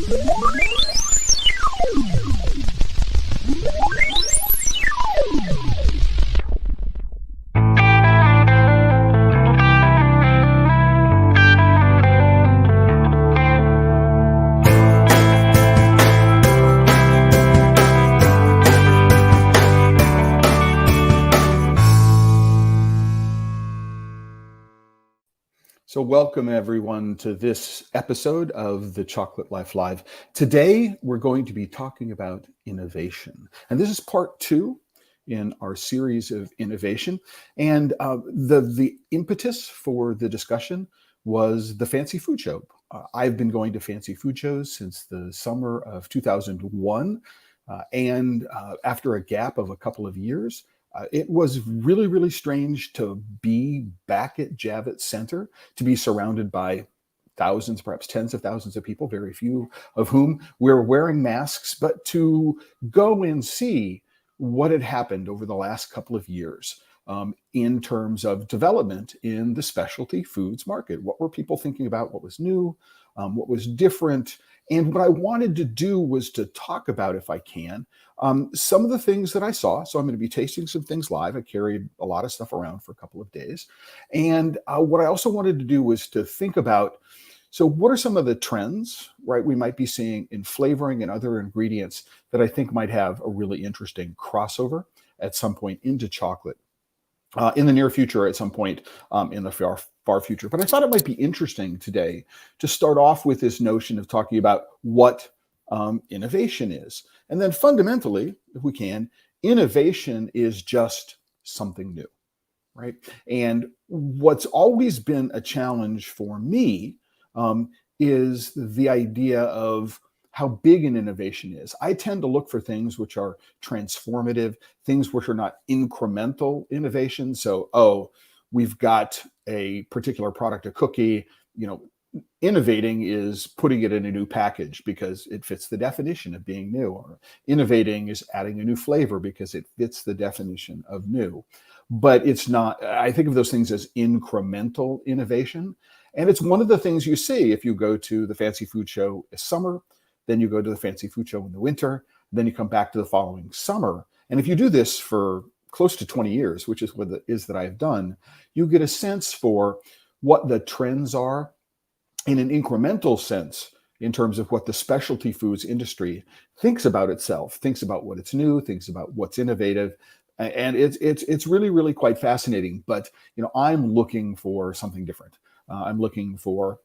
So welcome everyone to this episode of the Chocolate Life Live. Today, we're going to be talking about innovation. And this is part 2 in our series of innovation. And the impetus for the discussion was the Fancy Food Show. I've been going to Fancy Food shows since the summer of 2001. And after a gap of a couple of years, it was really, really strange to be back at Javits Center, to be surrounded by thousands, perhaps tens of thousands of people, very few of whom were wearing masks, but to go and see what had happened over the last couple of years in terms of development in the specialty foods market. What were people thinking about? What was new? What was different? And what I wanted to do was to talk about, if I can, some of the things that I saw. So I'm going to be tasting some things live. I carried a lot of stuff around for a couple of days. And what I also wanted to do was to think about, so what are some of the trends, right, we might be seeing in flavoring and other ingredients that I think might have a really interesting crossover at some point into chocolate in the near future, at some point in the far future. But I thought it might be interesting today to start off with this notion of talking about what innovation is. And then fundamentally, if we can, innovation is just something new, right? And what's always been a challenge for me is the idea of how big an innovation is. I tend to look for things which are transformative, things which are not incremental innovation. So, we've got a particular product, a cookie, innovating is putting it in a new package because it fits the definition of being new, or innovating is adding a new flavor because it fits the definition of new. But it's not, I think of those things as incremental innovation. And it's one of the things you see if you go to the Fancy Food Show this summer, then you go to the Fancy Food Show in the winter, then you come back to the following summer. And if you do this for close to 20 years, which is what it is that I've done, you get a sense for what the trends are in an incremental sense in terms of what the specialty foods industry thinks about itself, thinks about what it's new, thinks about what's innovative. And it's really, really quite fascinating. But I'm looking for something different. I'm looking for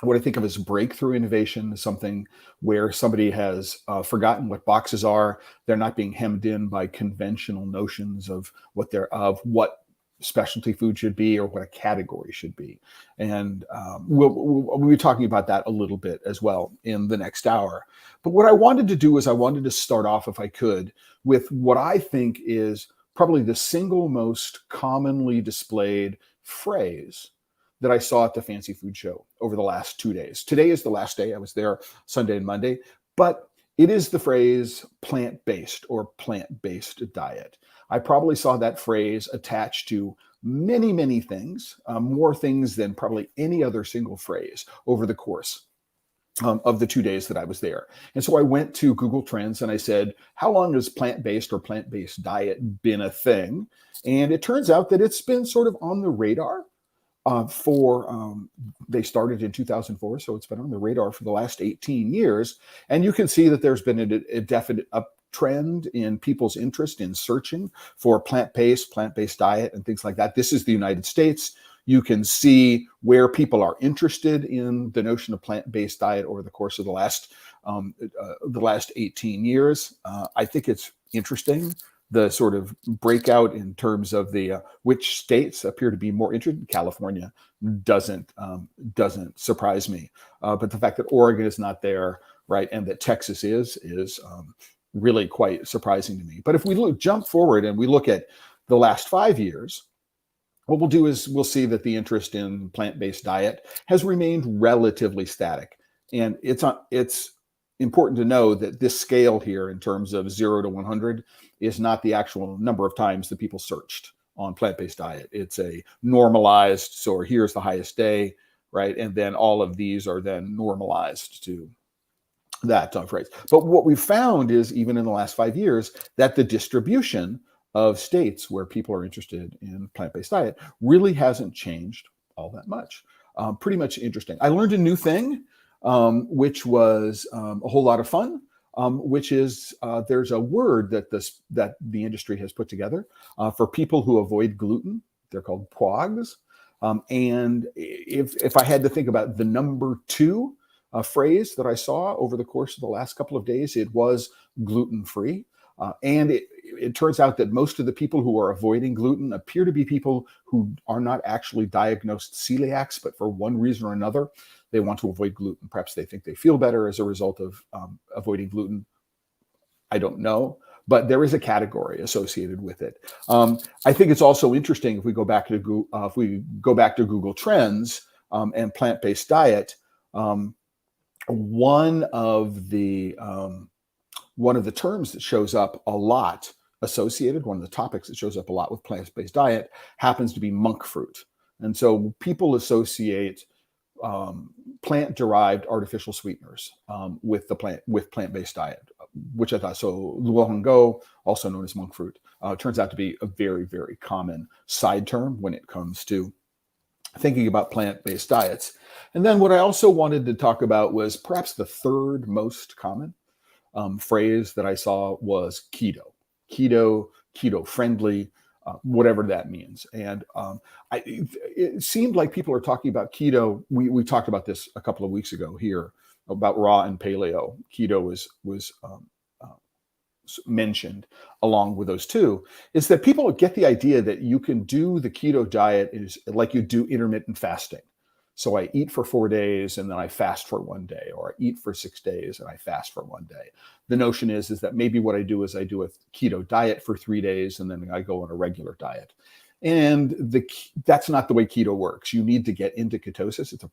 what I think of as breakthrough innovation, something where somebody has forgotten what boxes are. They're not being hemmed in by conventional notions of what specialty food should be or what a category should be. And we'll be talking about that a little bit as well in the next hour. But what I wanted to do is I wanted to start off, if I could, with what I think is probably the single most commonly displayed phrase that I saw at the Fancy Food Show over the last 2 days. Today is the last day. I was there Sunday and Monday, but it is the phrase plant-based or plant-based diet. I probably saw that phrase attached to many, many things, more things than probably any other single phrase over the course of the 2 days that I was there. And so I went to Google Trends and I said, how long has plant-based or plant-based diet been a thing? And it turns out that it's been sort of on the radar they started in 2004, so it's been on the radar for the last 18 years. And you can see that there's been a definite uptrend in people's interest in searching for plant-based diet and things like that. This is the United States. You can see where people are interested in the notion of plant-based diet over the course of the last 18 years. I think it's interesting, the sort of breakout in terms of the which states appear to be more interested. California doesn't surprise me, but the fact that Oregon is not there, right, and that Texas is really quite surprising to me. But if we jump forward and we look at the last 5 years, what we'll do is we'll see that the interest in plant-based diet has remained relatively static, and it's important to know that this scale here in terms of 0 to 100 is not the actual number of times that people searched on plant-based diet. It's a normalized, so here's the highest day, right? And then all of these are then normalized to that phrase. But what we found is, even in the last 5 years, that the distribution of states where people are interested in plant-based diet really hasn't changed all that much. Pretty much interesting. I learned a new thing, which was a whole lot of fun. Which is there's a word that the industry has put together for people who avoid gluten. They're called PWOGs. And if I had to think about the number two phrase that I saw over the course of the last couple of days, it was gluten-free. And it turns out that most of the people who are avoiding gluten appear to be people who are not actually diagnosed celiacs, but for one reason or another, they want to avoid gluten. Perhaps they think they feel better as a result of avoiding gluten. I don't know, but there is a category associated with it. I think it's also interesting if we go back to Google Trends and plant-based diet. One of the terms that shows up a lot associated, one of the topics that shows up a lot with plant-based diet happens to be monk fruit. And so people associate plant-derived artificial sweeteners with plant-based diet, which I thought, so luohongou, also known as monk fruit, turns out to be a very, very common side term when it comes to thinking about plant-based diets. And then what I also wanted to talk about was perhaps the third most common phrase that I saw was keto friendly, whatever that means. And it seemed like people are talking about keto. We talked about this a couple of weeks ago here about raw and paleo. Keto was mentioned along with those two, is that people get the idea that you can do the keto diet is like you do intermittent fasting. So I eat for 4 days and then I fast for 1 day, or I eat for 6 days and I fast for 1 day. The notion is that maybe what I do is I do a keto diet for 3 days and then I go on a regular diet. And that's not the way keto works. You need to get into ketosis. It's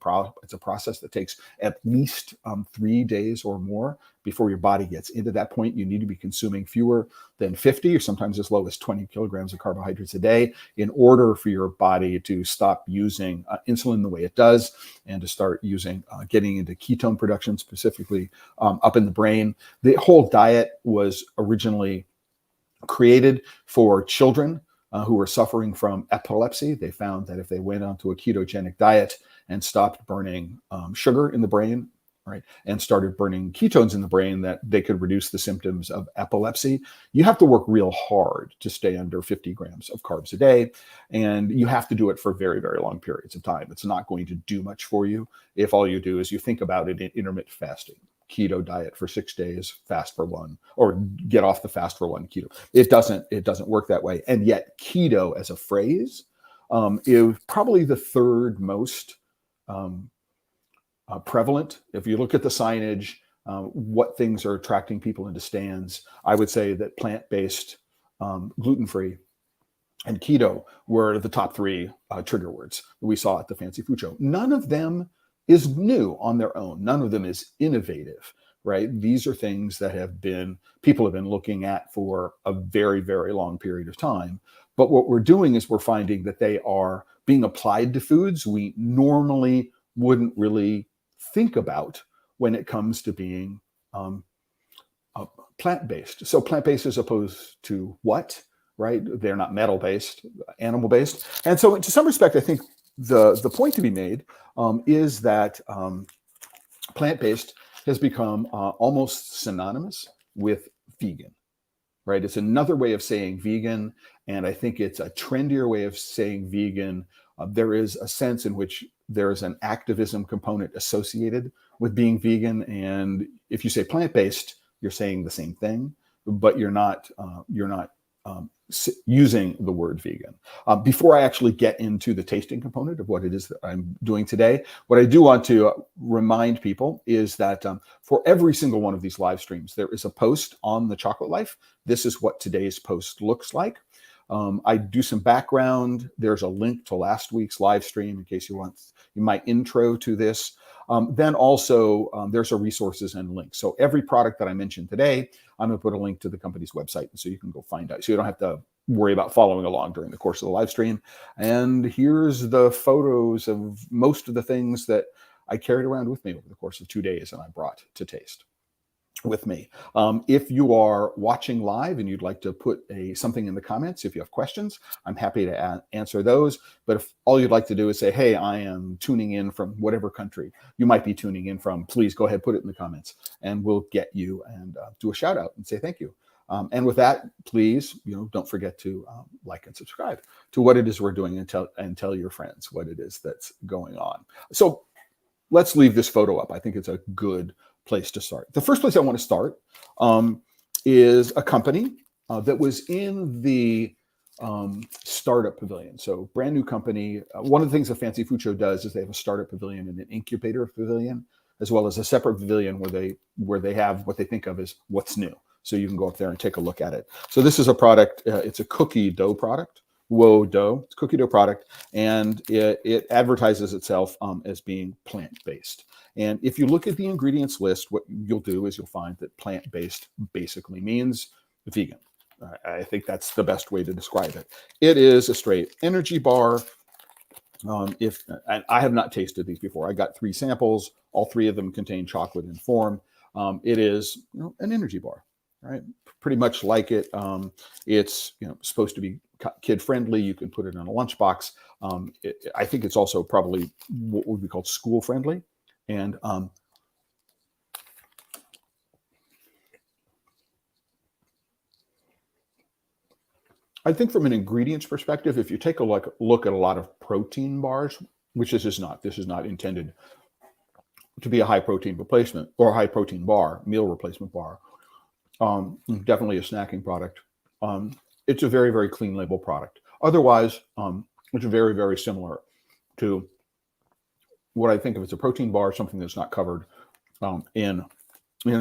a process that takes at least 3 days or more before your body gets into that point. You need to be consuming fewer than 50 or sometimes as low as 20 kilograms of carbohydrates a day in order for your body to stop using insulin the way it does and to start using, getting into ketone production, specifically up in the brain. The whole diet was originally created for children who were suffering from epilepsy. They found that if they went onto a ketogenic diet and stopped burning sugar in the brain, right, and started burning ketones in the brain, that they could reduce the symptoms of epilepsy. You have to work real hard to stay under 50 grams of carbs a day, and you have to do it for very, very long periods of time. It's not going to do much for you if all you do is you think about it in intermittent fasting. Keto diet for 6 days, fast for 1, or get off the fast for 1 keto. It doesn't work that way. And yet keto as a phrase is probably the third most prevalent. If you look at the signage, what things are attracting people into stands, I would say that plant-based, gluten-free, and keto were the top 3 trigger words that we saw at the Fancy Food Show. None of them is new on their own. None of them is innovative, right? These are things that people have been looking at for a very, very long period of time. But what we're doing is we're finding that they are being applied to foods we normally wouldn't really think about when it comes to being plant-based. So plant-based as opposed to what, right? They're not metal-based, animal-based. And so to some respect, I think the point to be made is that plant-based has become almost synonymous with vegan, right? It's another way of saying vegan, and I think it's a trendier way of saying vegan. There is a sense in which there is an activism component associated with being vegan, and if you say plant-based, you're saying the same thing, but you're not using the word vegan. Before I actually get into the tasting component of what it is that I'm doing today, what I do want to remind people is that for every single one of these live streams, there is a post on the Chocolate Life. This is what today's post looks like. I do some background. There's a link to last week's live stream in case you want my intro to this. Then also there's a resources and links. So every product that I mentioned today, I'm going to put a link to the company's website so you can go find out. So you don't have to worry about following along during the course of the live stream. And here's the photos of most of the things that I carried around with me over the course of 2 days and I brought to taste. with me. If you are watching live and you'd like to put something in the comments, if you have questions, I'm happy to answer those. But if all you'd like to do is say, hey, I am tuning in from whatever country you might be tuning in from, please go ahead, put it in the comments, and we'll get you and do a shout out and say thank you. And with that, please, don't forget to like and subscribe to what it is we're doing, and tell your friends what it is that's going on. So let's leave this photo up. I think it's a good place to start. The first place I want to start is a company that was in the startup pavilion. So brand new company. One of the things the Fancy Food Show does is they have a startup pavilion and an incubator pavilion, as well as a separate pavilion where they have what they think of as what's new. So you can go up there and take a look at it. So this is a product. It's a cookie dough product. Whoa Dough. It's a cookie dough product, and it advertises itself as being plant-based. And if you look at the ingredients list, what you'll do is you'll find that plant-based basically means vegan. I think that's the best way to describe it. It is a straight energy bar. I have not tasted these before. I got 3 samples. All 3 of them contain chocolate in form. It is an energy bar, right? Pretty much like it. It's supposed to be kid friendly. You can put it in a lunchbox. I think it's also probably what would be called school friendly. And I think from an ingredients perspective, if you take a look at a lot of protein bars, which this is not intended to be a high protein replacement or a high protein bar, meal replacement bar. Definitely a snacking product. It's a very, very clean label product. Otherwise, it's very, very similar to what I think of as a protein bar, something that's not covered in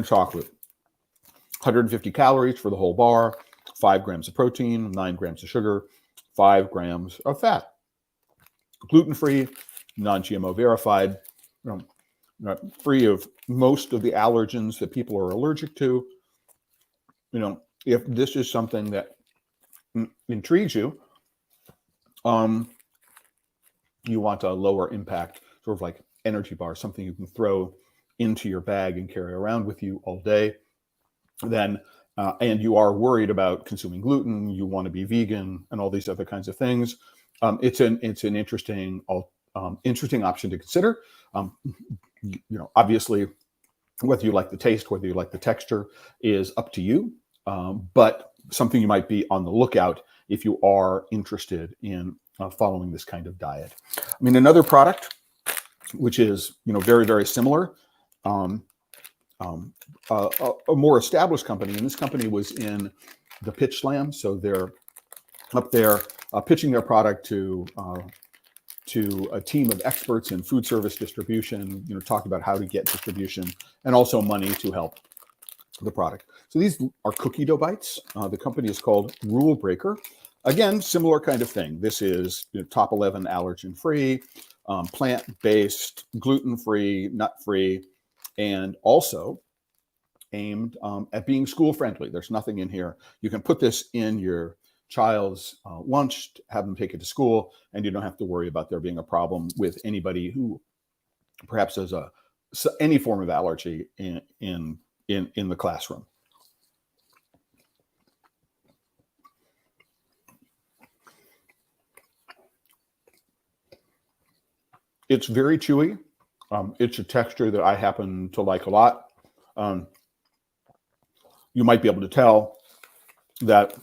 chocolate. 150 calories for the whole bar, 5 grams of protein, 9 grams of sugar, 5 grams of fat. Gluten-free, non-GMO verified, free of most of the allergens that people are allergic to. If this is something that intrigues you, you want a lower impact, sort of like energy bar, something you can throw into your bag and carry around with you all day, then and you are worried about consuming gluten, you want to be vegan, and all these other kinds of things, it's an interesting option to consider. Obviously, whether you like the taste, whether you like the texture, is up to you. But something you might be on the lookout if you are interested in following this kind of diet. I mean, another product which is very, very similar, a more established company, and this company was in the Pitch Slam, so they're up there pitching their product to a team of experts in food service distribution, talking about how to get distribution and also money to help the product. So these are cookie dough bites. The company is called Rule Breaker. Again, similar kind of thing. This is top 11 allergen-free, plant-based, gluten-free, nut-free, and also aimed at being school-friendly. There's nothing in here. You can put this in your child's lunch, have them take it to school, and you don't have to worry about there being a problem with anybody who perhaps has any form of allergy in the classroom. It's very chewy. It's a texture that I happen to like a lot. You might be able to tell that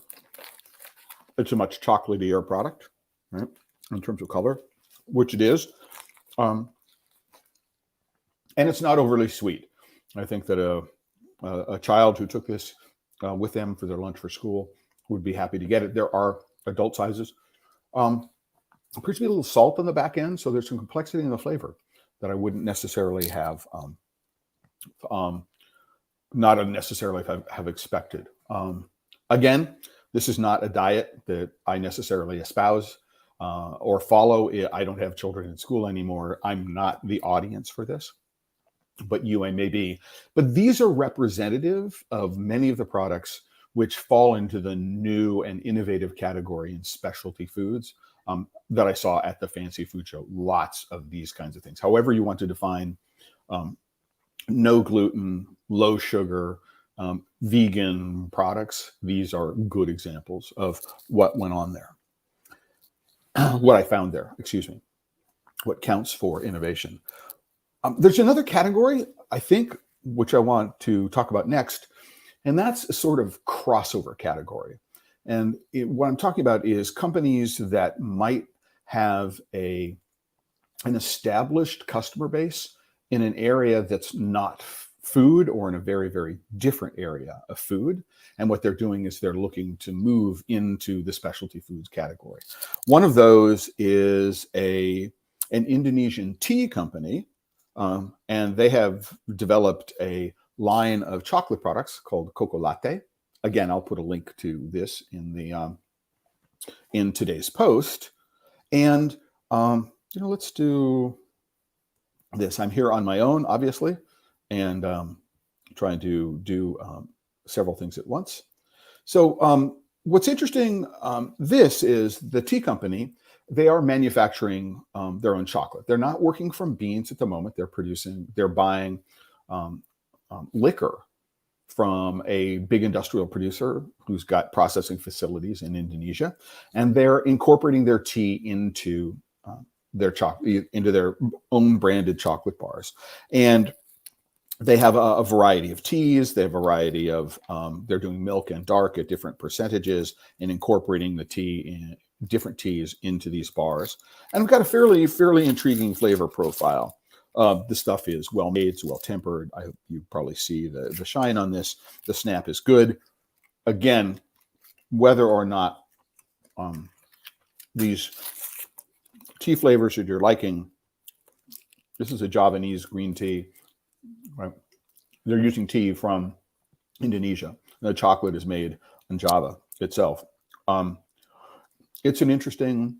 it's a much chocolatier product, right, in terms of color, which it is. And it's not overly sweet. I think that a child who took this with them for their lunch for school would be happy to get it. There are adult sizes. Appears to be a little salt on the back end, so there's some complexity in the flavor that I wouldn't necessarily have, not necessarily have expected. Again, this is not a diet that I necessarily espouse or follow. I don't have children in school anymore. I'm not the audience for this, but you may be. But these are representative of many of the products which fall into the new and innovative category in specialty foods that I saw at the Fancy Food Show. Lots of these kinds of things. However you want to define no gluten, low sugar, vegan products. These are good examples of what went on there, what I found there, excuse me, what counts for innovation. There's another category, I think, which I want to talk about next, and that's a sort of crossover category. And what I'm talking about is companies that might have an established customer base in an area that's not food, or in a very, very different area of food. And what they're doing is they're looking to move into the specialty foods category. One of those is an Indonesian tea company, and they have developed a line of chocolate products called Coco Latte. Again, I'll put a link to this in today's post. And let's do this. I'm here on my own, obviously, and trying to do several things at once. So what's interesting, this is the tea company. They are manufacturing their own chocolate. They're not working from beans at the moment. They're buying liquor from a big industrial producer who's got processing facilities in Indonesia, and they're incorporating their tea into their own branded chocolate bars. And they have a variety of teas. They have a variety of, they're doing milk and dark at different percentages and incorporating the different teas into these bars. And we've got a fairly intriguing flavor profile. The stuff is well made, it's well tempered. I hope you probably see the shine on this. The snap is good. Again, whether or not these tea flavors that you're liking, this is a Javanese green tea. Right? They're using tea from Indonesia. The chocolate is made in Java itself. It's an interesting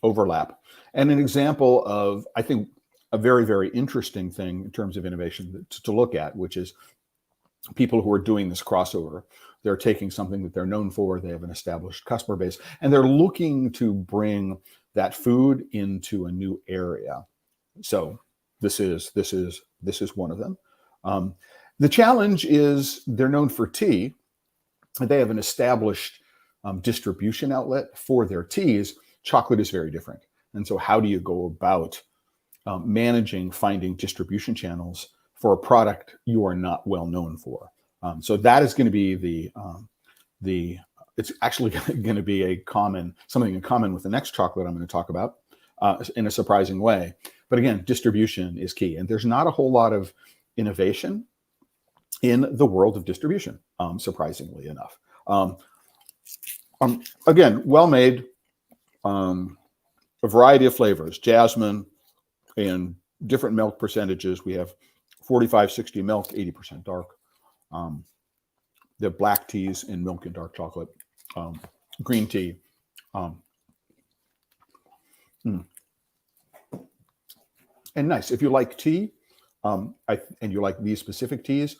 overlap, and an example of, I think, a very, very interesting thing in terms of innovation to look at, which is people who are doing this crossover. They're taking something that they're known for. They have an established customer base, and they're looking to bring that food into a new area. So this is one of them. The challenge is they're known for tea. They have an established distribution outlet for their teas. Chocolate is very different. And so how do you go about finding distribution channels for a product you are not well known for? So that is going to be it's actually going to be something in common with the next chocolate I'm going to talk about in a surprising way. But again, distribution is key. And there's not a whole lot of innovation in the world of distribution, surprisingly enough. Again, well made, a variety of flavors, jasmine and different milk percentages. We have 45-60 milk, 80% dark. The black teas in milk and dark chocolate, green tea. And nice. If you like tea, and you like these specific teas,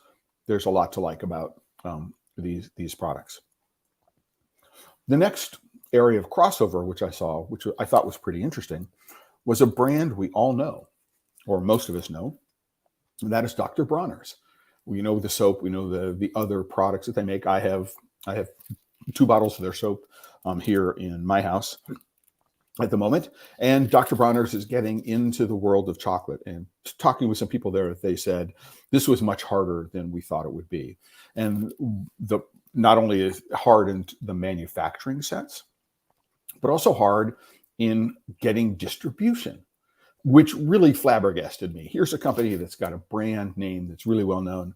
there's a lot to like about these products. The next area of crossover, which I saw, which I thought was pretty interesting, was a brand we all know, or most of us know, and that is Dr. Bronner's. We know the soap, we know the other products that they make. I have 2 bottles of their soap here in my house at the moment. And Dr. Bronner's is getting into the world of chocolate, and talking with some people there, they said this was much harder than we thought it would be. And not only is it hard in the manufacturing sense, but also hard in getting distribution, which really flabbergasted me. Here's a company that's got a brand name that's really well known.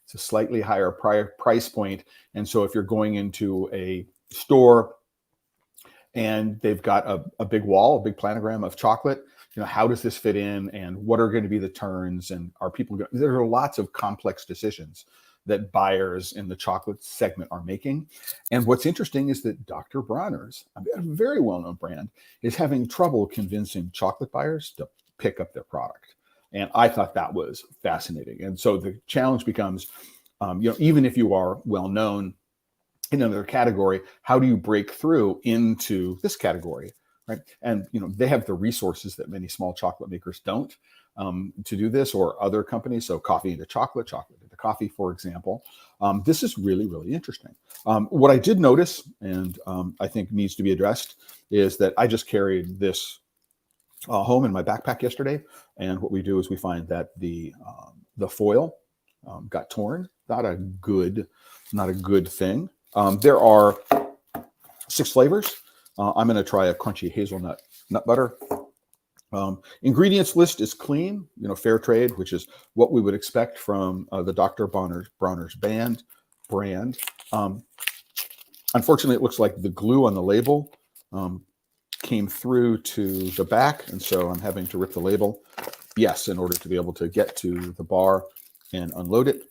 It's a slightly higher price point. And so if you're going into a store and they've got a big wall, a big planogram of chocolate, how does this fit in, and what are going to be the turns, and there are lots of complex decisions that buyers in the chocolate segment are making. And what's interesting is that Dr. Bronner's, a very well-known brand, is having trouble convincing chocolate buyers to pick up their product. And I thought that was fascinating. And so the challenge becomes, even if you are well-known in another category, how do you break through into this category right? And they have the resources that many small chocolate makers don't to do this, or other companies. So coffee into chocolate, chocolate into coffee, for example. This is really, really interesting. What I did notice, and I think needs to be addressed, is that I just carried this home in my backpack yesterday, and what we do is we find that the foil got torn. Not a good thing. There are 6 flavors. I'm going to try a crunchy hazelnut nut butter. Ingredients list is clean, fair trade, which is what we would expect from the Dr. Bronner's brand. Unfortunately, it looks like the glue on the label came through to the back, and so I'm having to rip the label, yes, in order to be able to get to the bar and unload it.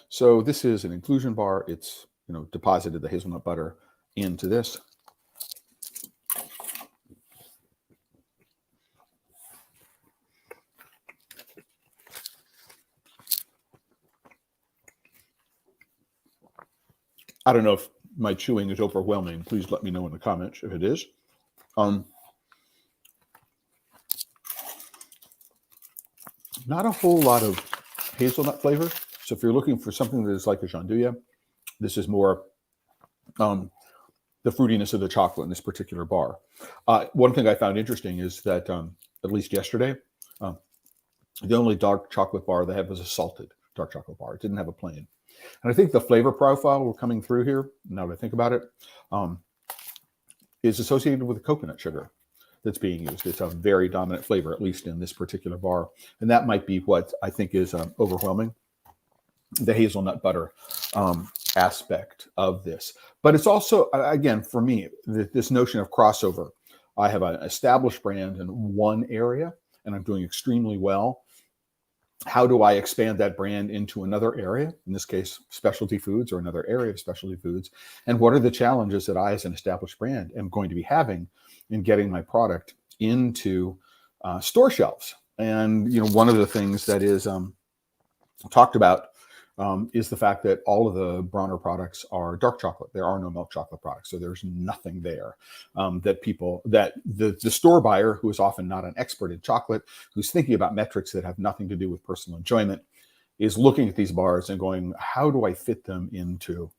So this is an inclusion bar. It's deposited the hazelnut butter into this. I don't know if my chewing is overwhelming. Please let me know in the comments if it is. Not a whole lot of hazelnut flavor. So if you're looking for something that is like a gianduja, this is more the fruitiness of the chocolate in this particular bar. One thing I found interesting is that at least yesterday, the only dark chocolate bar they had was a salted dark chocolate bar. It didn't have a plain. And I think the flavor profile we're coming through here, now that I think about it, is associated with the coconut sugar that's being used. It's a very dominant flavor, at least in this particular bar. And that might be what I think is overwhelming, the hazelnut butter aspect of this. But it's also, again, for me, this notion of crossover. I have an established brand in one area, and I'm doing extremely well. How do I expand that brand into another area, in this case, specialty foods, or another area of specialty foods? And what are the challenges that I, as an established brand, am going to be having in getting my product into store shelves? And one of the things that is talked about is the fact that all of the Bronner products are dark chocolate. There are no milk chocolate products, so there's nothing there that the store buyer, who is often not an expert in chocolate, who's thinking about metrics that have nothing to do with personal enjoyment, is looking at these bars and going, how do I fit them into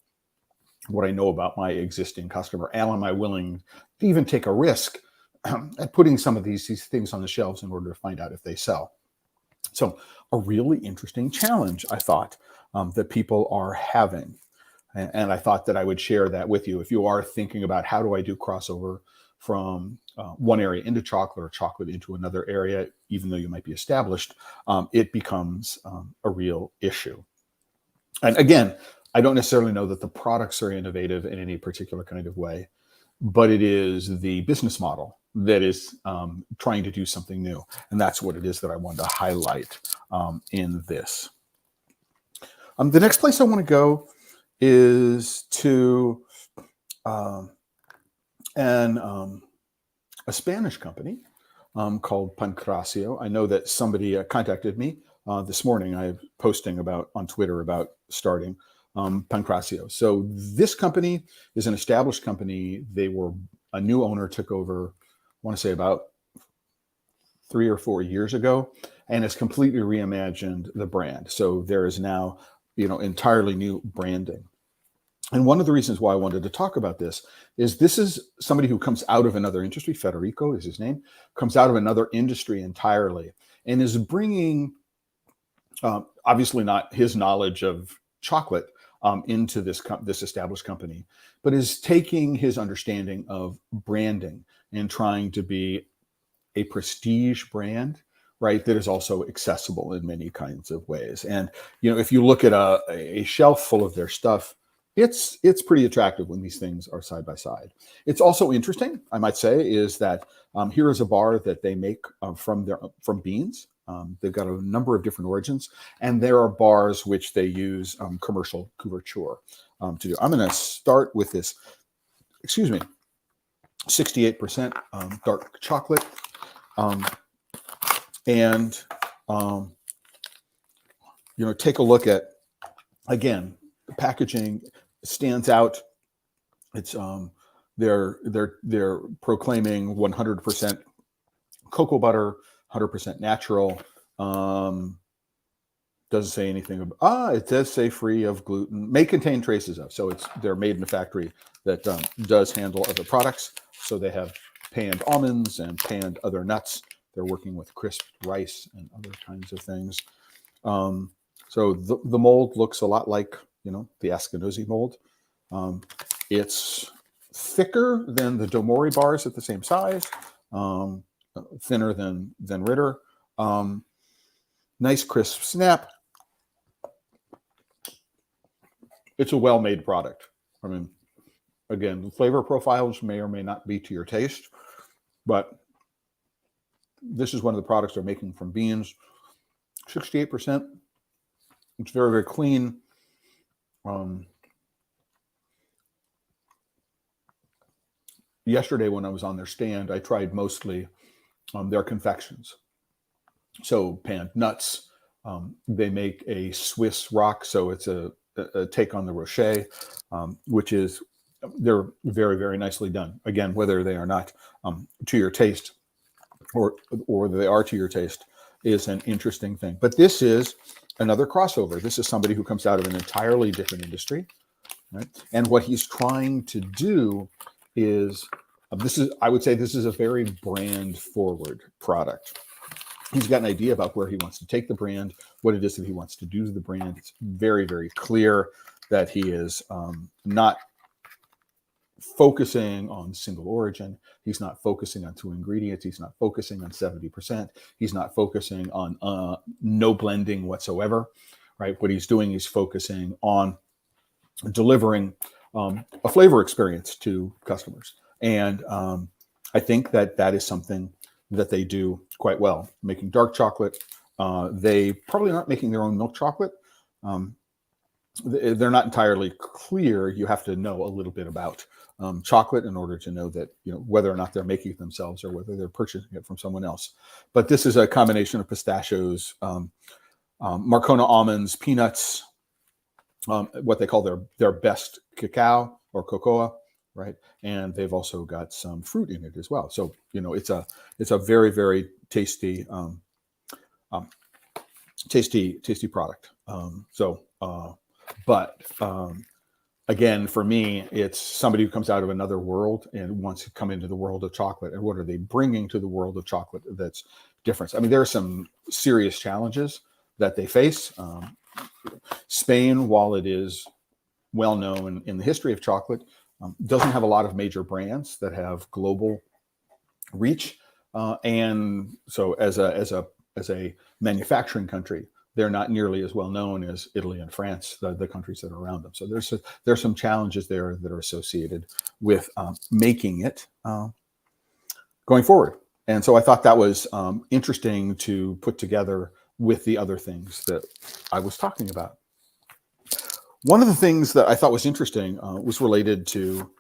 what I know about my existing customer? And am I willing to even take a risk at putting some of these things on the shelves in order to find out if they sell? So a really interesting challenge, I thought, that people are having. And I thought that I would share that with you. If you are thinking about how do I do crossover from one area into chocolate, or chocolate into another area, even though you might be established, it becomes a real issue. And again, I don't necessarily know that the products are innovative in any particular kind of way, but it is the business model that is trying to do something new. And that's what it is that I wanted to highlight in this. The next place I want to go is to a Spanish company called Pancracio. I know that somebody contacted me this morning. I'm posting on Twitter about starting Pancracio. So this company is an established company. A new owner took over, I want to say about 3 or 4 years ago, and has completely reimagined the brand. So there is now, entirely new branding. And one of the reasons why I wanted to talk about this is somebody who comes out of another industry. Federico is his name, comes out of another industry entirely, and is bringing, obviously not his knowledge of chocolate into this established company, but is taking his understanding of branding and trying to be a prestige brand, right, that is also accessible in many kinds of ways. And if you look at a shelf full of their stuff, it's pretty attractive when these things are side by side. It's also interesting, I might say, is that here is a bar that they make from beans. They've got a number of different origins, and there are bars which they use commercial couverture to do. I'm going to start with this, 68% dark chocolate. Take a look at, again, packaging stands out. It's they're proclaiming 100% cocoa butter, 100% natural. Doesn't say anything about, it does say free of gluten, may contain traces of. So they're made in a factory that does handle other products. So they have panned almonds and panned other nuts. They're working with crisped rice and other kinds of things. So the mold looks a lot like, the Askinosie mold. It's thicker than the Domori bars at the same size, thinner than Ritter. Nice crisp snap. It's a well-made product. I mean, again, the flavor profiles may or may not be to your taste, but this is one of the products they're making from beans. 68%. It's very, very clean. Yesterday when I was on their stand, I tried mostly their confections. So panned nuts. They make a Swiss rock, so it's a take on the Rocher, which is, they're very, very nicely done. Again, whether they are not to your taste or they are to your taste is an interesting thing. But this is another crossover. This is somebody who comes out of an entirely different industry, right? And what he's trying to do is, I would say this is a very brand forward product. He's got an idea about where he wants to take the brand, what it is that he wants to do to the brand. It's very, very clear that he is not focusing on single origin. He's not focusing on 2 ingredients. He's not focusing on 70%. He's not focusing on no blending whatsoever, right? What he's doing is focusing on delivering a flavor experience to customers. And I think that is something that they do quite well, making dark chocolate. They probably aren't making their own milk chocolate. They're not entirely clear. You have to know a little bit about chocolate in order to know that, whether or not they're making it themselves or whether they're purchasing it from someone else. But this is a combination of pistachios, Marcona almonds, peanuts, what they call their best cacao or cocoa, right? And they've also got some fruit in it as well. So, it's a very, very tasty, tasty product. Again, for me, it's somebody who comes out of another world and wants to come into the world of chocolate. And what are they bringing to the world of chocolate that's different? I mean, there are some serious challenges that they face. Spain, while it is well known in the history of chocolate, doesn't have a lot of major brands that have global reach. And so as a manufacturing country, they're not nearly as well known as Italy and France, the countries that are around them. So there's some challenges there that are associated with making it going forward. And so I thought that was interesting to put together with the other things that I was talking about. One of the things that I thought was interesting was related to,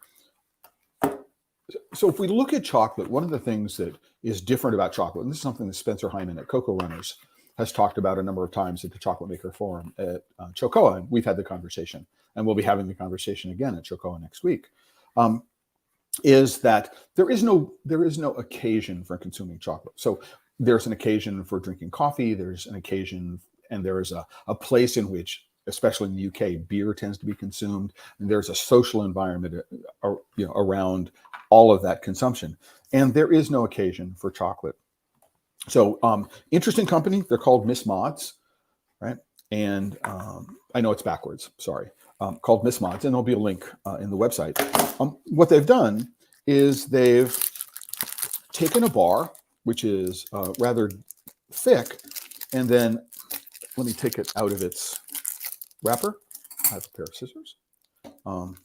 so if we look at chocolate, one of the things that is different about chocolate, and this is something that Spencer Hyman at Cocoa Runners has talked about a number of times at the Chocolate Maker Forum at Chocoa, and we've had the conversation, and we'll be having the conversation again at Chocoa next week, is that there is no occasion for consuming chocolate. So there's an occasion for drinking coffee, there's an occasion, and there is a place in which, especially in the UK, beer tends to be consumed, and there's a social environment around all of that consumption. And there is no occasion for chocolate. So interesting company, they're called Miss Mods, right? And I know it's backwards, sorry, called Miss Mods, and there'll be a link in the website. What they've done is they've taken a bar, which is rather thick, and then let me take it out of its wrapper. I have a pair of scissors, and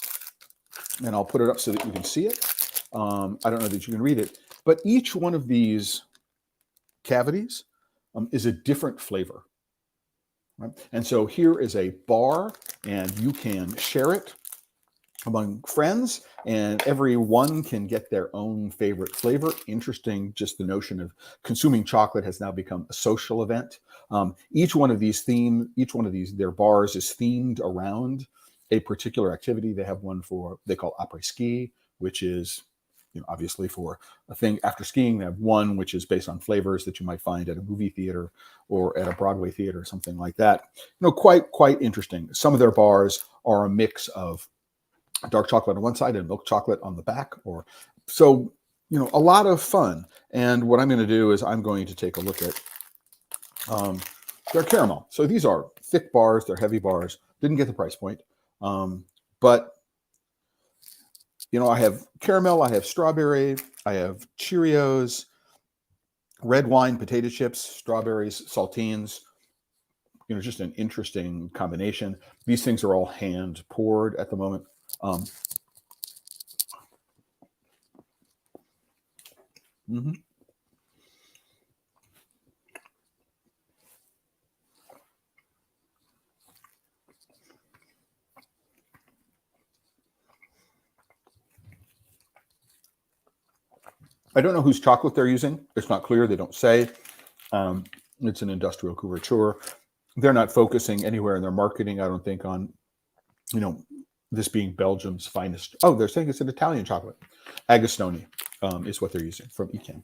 I'll put it up so that you can see it. I don't know that you can read it, but each one of these cavities is a different flavor, right? And so here is a bar, and you can share it among friends, and everyone can get their own favorite flavor. Interesting, just the notion of consuming chocolate has now become a social event. Each one of these their bars is themed around a particular activity. They have one for, they call après ski, which is, obviously for a thing after skiing. They have one which is based on flavors that you might find at a movie theater or at a Broadway theater, something like that. Quite interesting. Some of their bars are a mix of dark chocolate on one side and milk chocolate on the back, or so, a lot of fun. And what I'm going to do is I'm going to take a look at their caramel. So these are thick bars, they're heavy bars. Didn't get the price point, but I have caramel, I have strawberry, I have Cheerios, red wine, potato chips, strawberries, saltines. Just an interesting combination. These things are all hand poured at the moment. I don't know whose chocolate they're using. It's not clear. They don't say. It's an industrial couverture. They're not focusing anywhere in their marketing, I don't think, on, this being Belgium's finest. Oh, they're saying it's an Italian chocolate. Agostoni is what they're using from Yquem.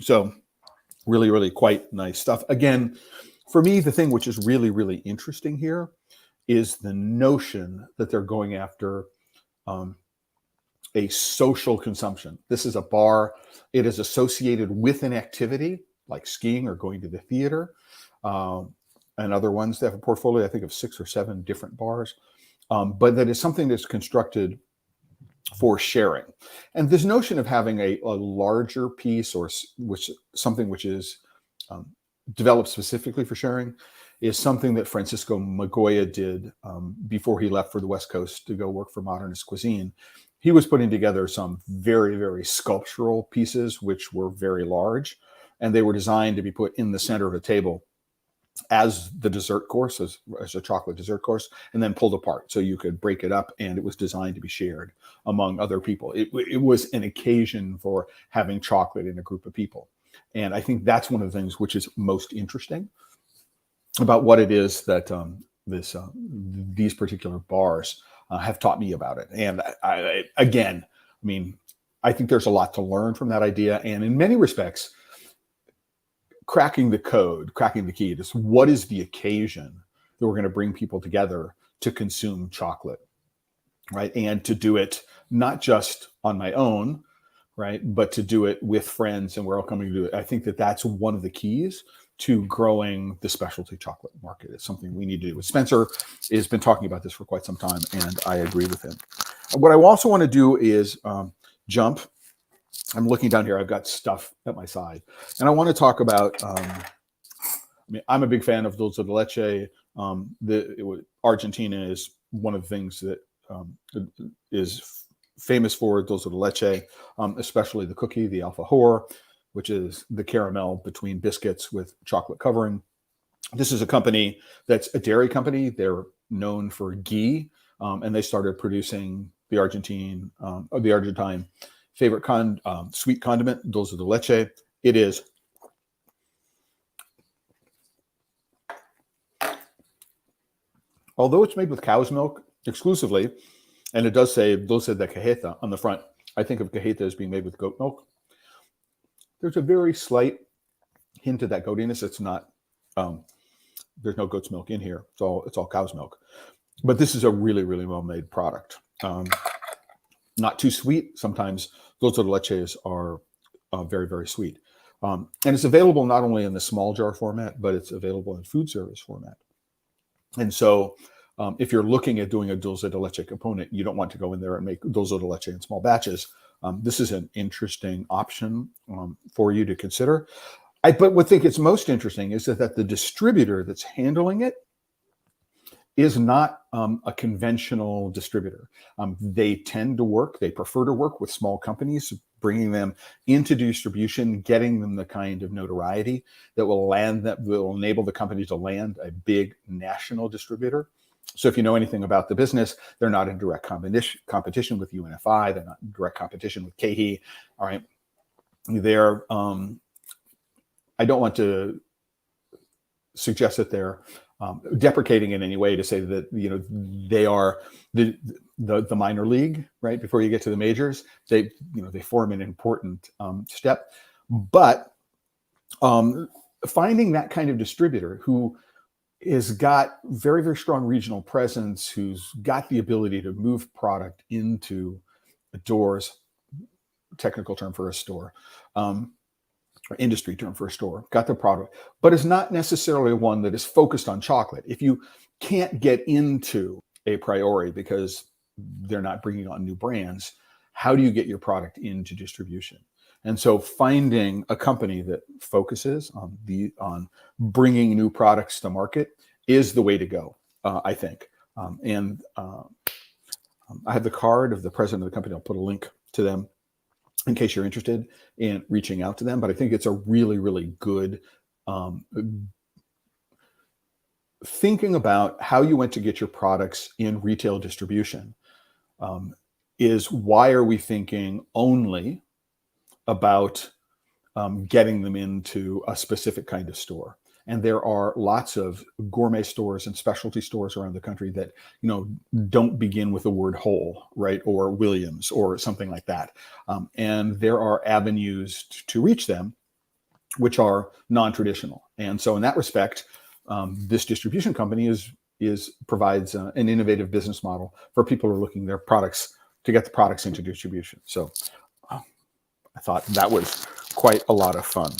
So really, really quite nice stuff. Again, for me, the thing which is really, really interesting here is the notion that they're going after a social consumption. This is a bar. It is associated with an activity like skiing or going to the theater, and other ones that have a portfolio, I think, of 6 or 7 different bars. But that is something that's constructed for sharing. And this notion of having a larger piece, or something which is developed specifically for sharing, is something that Francisco Migoya did before he left for the West Coast to go work for Modernist Cuisine. He was putting together some very, very sculptural pieces, which were very large, and they were designed to be put in the center of a table as the dessert course, as a chocolate dessert course, and then pulled apart so you could break it up, and it was designed to be shared among other people. It was an occasion for having chocolate in a group of people. And I think that's one of the things which is most interesting about what it is that these particular bars have taught me about it. And I think there's a lot to learn from that idea. And in many respects, cracking the code, cracking the key to what is the occasion that we're going to bring people together to consume chocolate, right? And to do it not just on my own, right, but to do it with friends, and we're all coming to do it. I think that that's one of the keys to growing the specialty chocolate market. It's something we need to do. Spencer has been talking about this for quite some time, and I agree with him. What I also want to do is jump. I'm looking down here. I've got stuff at my side, and I want to talk about. I'm a big fan of dulce de leche. Argentina is one of the things that is famous for dulce de leche, especially the cookie, the alfajor, which is the caramel between biscuits with chocolate covering. This is a company that's a dairy company. They're known for ghee, and they started producing the Argentine favorite sweet condiment, dulce de leche. It is although it's made with cow's milk exclusively, and it does say dulce de cajeta on the front. I think of cajeta as being made with goat milk. There's a very slight hint of that goatiness. It's not. There's no goat's milk in here. It's all cow's milk. But this is a really, really well-made product. Not too sweet. Sometimes dulce de leches are very, very sweet. And it's available not only in the small jar format, but it's available in food service format. And so if you're looking at doing a dulce de leche component, you don't want to go in there and make dulce de leche in small batches. This is an interesting option for you to consider. But what I think it's most interesting is that the distributor that's handling it is not a conventional distributor. They prefer to work with small companies, bringing them into distribution, getting them the kind of notoriety that will enable the company to land a big national distributor. So if you know anything about the business, they're not in direct competition with UNFI. They're not in direct competition with KeHE. All right. I don't want to suggest that they're deprecating in any way to say that they are the minor league, right? Before you get to the majors, they form an important step. But finding that kind of distributor who has got very, very strong regional presence, who's got the ability to move product into doors, technical term for a store, or industry term for a store, got the product, but is not necessarily one that is focused on chocolate. If you can't get into a Priori because they're not bringing on new brands, how do you get your product into distribution? And so finding a company that focuses on bringing new products to market is the way to go, I think. I have the card of the president of the company. I'll put a link to them in case you're interested in reaching out to them. But I think it's a really, really good thinking about how you went to get your products in retail distribution. Is why are we thinking only about getting them into a specific kind of store? And there are lots of gourmet stores and specialty stores around the country that don't begin with the word whole, right, or Williams or something like that. And there are avenues to reach them which are non-traditional. And so in that respect, this distribution company provides an innovative business model for people who are looking their products to get the products into distribution. So I thought that was quite a lot of fun.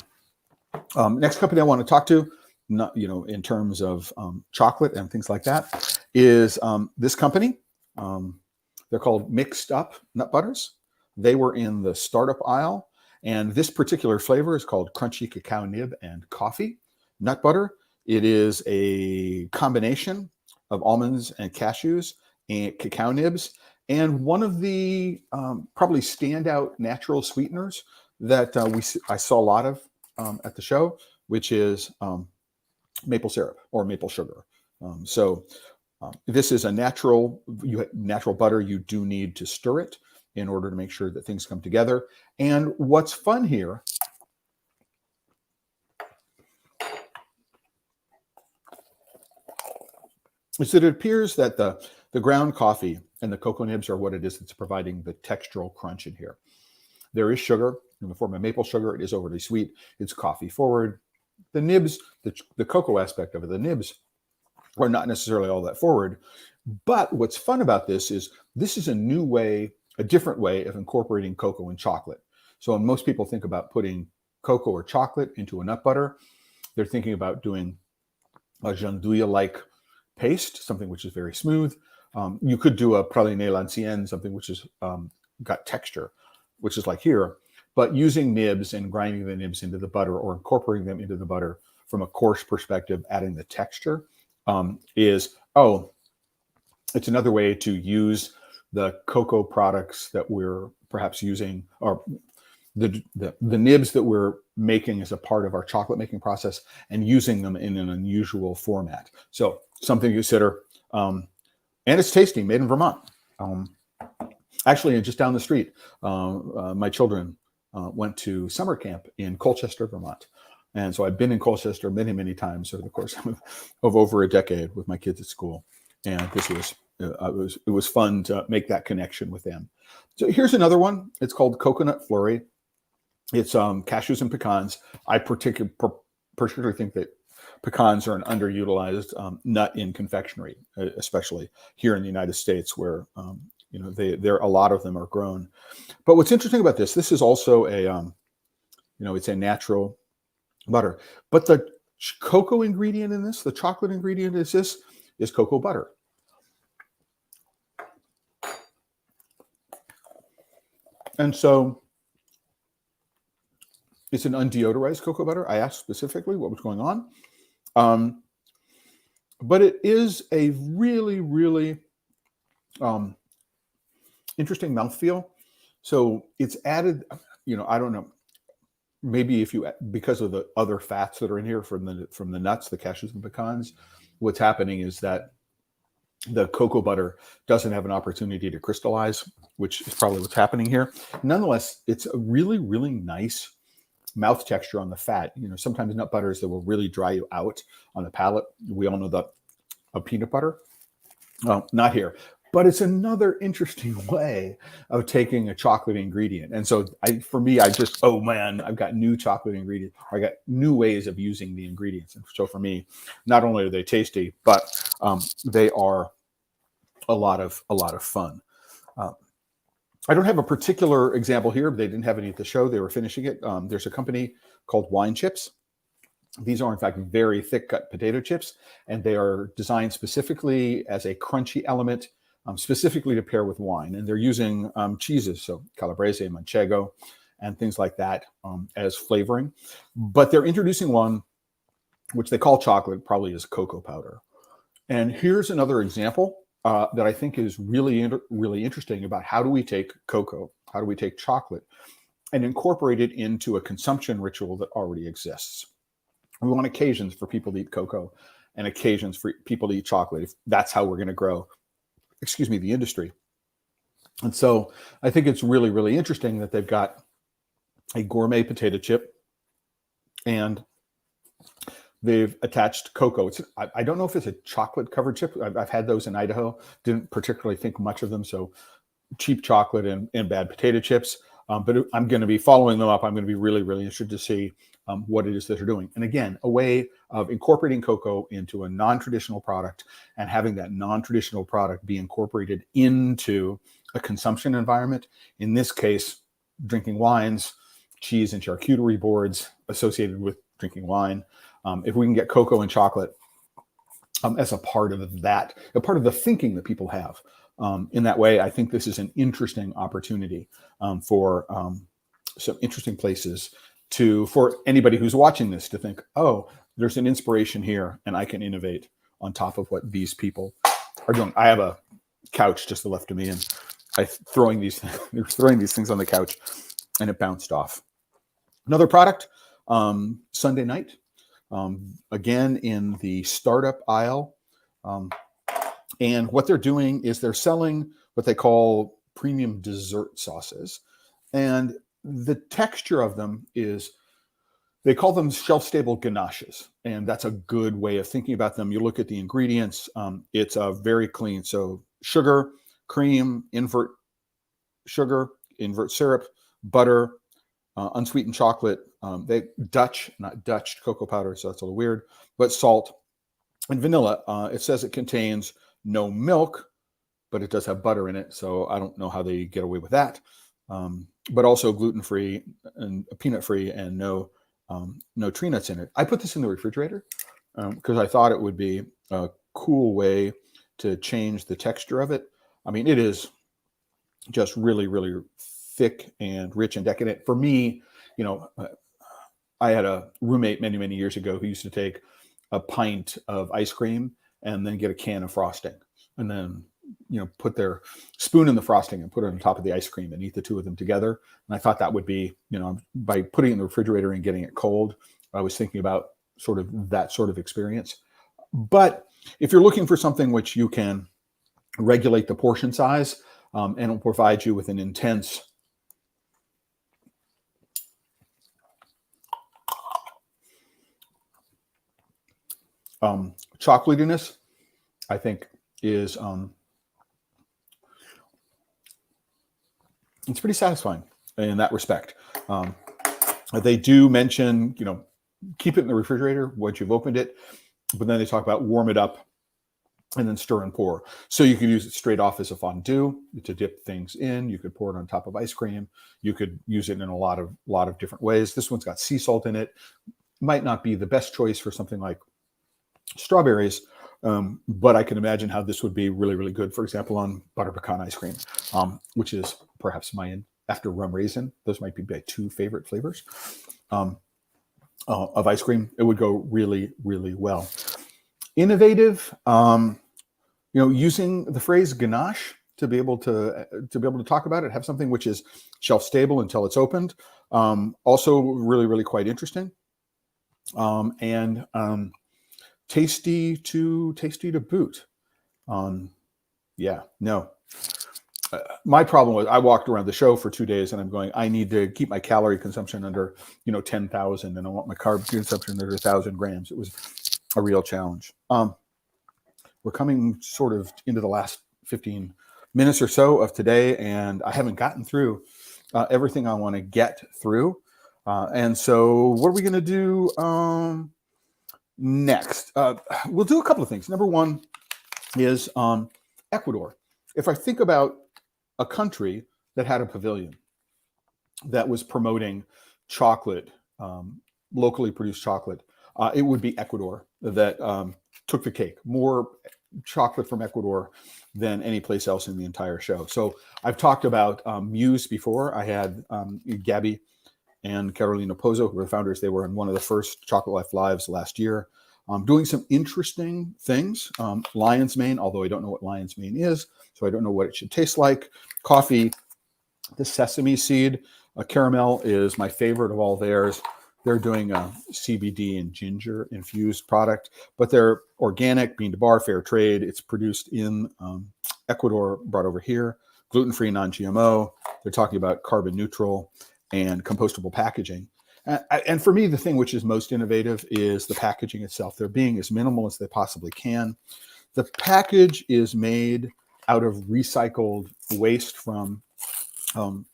Next company I want to talk to, in terms of chocolate and things like that, is this company. They're called Mixed Up Nut Butters. They were in the startup aisle, and this particular flavor is called Crunchy Cacao Nib and Coffee Nut Butter. It is a combination of almonds and cashews and cacao nibs, and one of the probably standout natural sweeteners that I saw a lot of at the show, which is maple syrup or maple sugar. This is a natural butter. You do need to stir it in order to make sure that things come together. And what's fun here is that it appears that the ground coffee and the cocoa nibs are what it is that's providing the textural crunch in here. There is sugar in the form of maple sugar. It is overly sweet. It's coffee forward. The nibs, the cocoa aspect of it, the nibs are not necessarily all that forward. But what's fun about this is a different way of incorporating cocoa and chocolate. So when most people think about putting cocoa or chocolate into a nut butter, they're thinking about doing a gianduja-like paste, something which is very smooth. You could do a praliné l'ancienne, something which is got texture, which is like here. But using nibs and grinding the nibs into the butter or incorporating them into the butter from a coarse perspective, adding the texture it's another way to use the cocoa products that we're perhaps using, or the nibs that we're making as a part of our chocolate making process, and using them in an unusual format. So something to consider. And it's tasty, made in Vermont. Actually, just down the street, my children went to summer camp in Colchester, Vermont. And so I've been in Colchester many, many times over the course of over a decade with my kids at school. And this was it was fun to make that connection with them. So here's another one. It's called Coconut Flurry. It's cashews and pecans. I particularly think that pecans are an underutilized nut in confectionery, especially here in the United States, where a lot of them are grown. But what's interesting about this is also it's a natural butter. But the cocoa ingredient in this, the chocolate ingredient is cocoa butter. And so it's an undeodorized cocoa butter. I asked specifically what was going on. But it is a really, really interesting mouthfeel. So it's added, I don't know, maybe because of the other fats that are in here from the nuts, the cashews and pecans, what's happening is that the cocoa butter doesn't have an opportunity to crystallize, which is probably what's happening here. Nonetheless, it's a really, really nice mouth texture on the fat. Sometimes nut butters that will really dry you out on the palate. We all know that of peanut butter. Not here. But it's another interesting way of taking a chocolate ingredient. And so for me, oh man, I've got new chocolate ingredients. I got new ways of using the ingredients. And so for me, not only are they tasty, but they are a lot of fun. I don't have a particular example here. They didn't have any at the show. They were finishing it. There's a company called Wine Chips. These are, in fact, very thick-cut potato chips, and they are designed specifically as a crunchy element, specifically to pair with wine. And they're using cheeses, so Calabrese, Manchego, and things like that as flavoring. But they're introducing one, which they call chocolate, probably is cocoa powder. And here's another example that I think is really, really interesting about how do we take cocoa, how do we take chocolate, and incorporate it into a consumption ritual that already exists. We want occasions for people to eat cocoa and occasions for people to eat chocolate. If that's how we're going to grow, the industry. And so I think it's really, really interesting that they've got a gourmet potato chip and they've attached cocoa. I don't know if it's a chocolate covered chip. I've had those in Idaho. Didn't particularly think much of them. So cheap chocolate and bad potato chips. But I'm going to be following them up. I'm going to be really, really interested to see what it is that they're doing. And again, a way of incorporating cocoa into a non-traditional product and having that non-traditional product be incorporated into a consumption environment. In this case, drinking wines, cheese and charcuterie boards associated with drinking wine. If we can get cocoa and chocolate as a part of that, a part of the thinking that people have. In that way, I think this is an interesting opportunity for some interesting places for anybody who's watching this to think, oh, there's an inspiration here and I can innovate on top of what these people are doing. I have a couch just to the left of me and they're throwing these things on the couch and it bounced off. Another product, Sunday Night, again in the startup aisle. And what they're doing is they're selling what they call premium dessert sauces. And the texture of them is, they call them shelf-stable ganaches. And that's a good way of thinking about them. You look at the ingredients, it's very clean. So sugar, cream, invert sugar, invert syrup, butter, unsweetened chocolate, not Dutch cocoa powder, so that's a little weird, but salt and vanilla. It says it contains no milk, but it does have butter in it. So I don't know how they get away with that. But also gluten-free and peanut-free and no tree nuts in it. I put this in the refrigerator because I thought it would be a cool way to change the texture of it. I mean, it is just really, really thick and rich and decadent. For me, I had a roommate many, many years ago who used to take a pint of ice cream and then get a can of frosting and then, put their spoon in the frosting and put it on top of the ice cream and eat the two of them together. And I thought that would be, by putting it in the refrigerator and getting it cold, I was thinking about sort of that sort of experience. But if you're looking for something which you can regulate the portion size and it'll provide you with an intense chocolatiness, I think is it's pretty satisfying in that respect. They do mention, keep it in the refrigerator once you've opened it, but then they talk about warm it up and then stir and pour. So you could use it straight off as a fondue to dip things in. You could pour it on top of ice cream. You could use it in a lot of different ways. This one's got sea salt in it. Might not be the best choice for something like strawberries, but I can imagine how this would be really, really good, for example, on butter pecan ice cream, which is perhaps after rum raisin. Those might be my two favorite flavors of ice cream. It would go really, really well. Innovative, using the phrase ganache to be able to talk about it, have something which is shelf stable until it's opened. Also really, really quite interesting. And tasty to boot. my problem was I walked around the show for 2 days and I'm going, I need to keep my calorie consumption under, 10,000, and I want my carb consumption under 1,000 grams. It was a real challenge. We're coming sort of into the last 15 minutes or so of today, and I haven't gotten through everything I want to get through. And so what are we going to do next? We'll do a couple of things. Number one is Ecuador. If I think about a country that had a pavilion that was promoting chocolate, locally produced chocolate, it would be Ecuador that took the cake. More chocolate from Ecuador than any place else in the entire show. So I've talked about Muse before. I had Gabby and Carolina Pozo, who were the founders. They were in one of the first Chocolate Life Lives last year, doing some interesting things. Lion's mane, although I don't know what lion's mane is, so I don't know what it should taste like. Coffee, the sesame seed caramel is my favorite of all theirs. They're doing a CBD and ginger infused product, but they're organic, bean to bar, fair trade. It's produced in Ecuador, brought over here, gluten-free, non-GMO. They're talking about carbon neutral and compostable packaging. And for me, the thing which is most innovative is the packaging itself. They're being as minimal as they possibly can. The package is made out of recycled waste from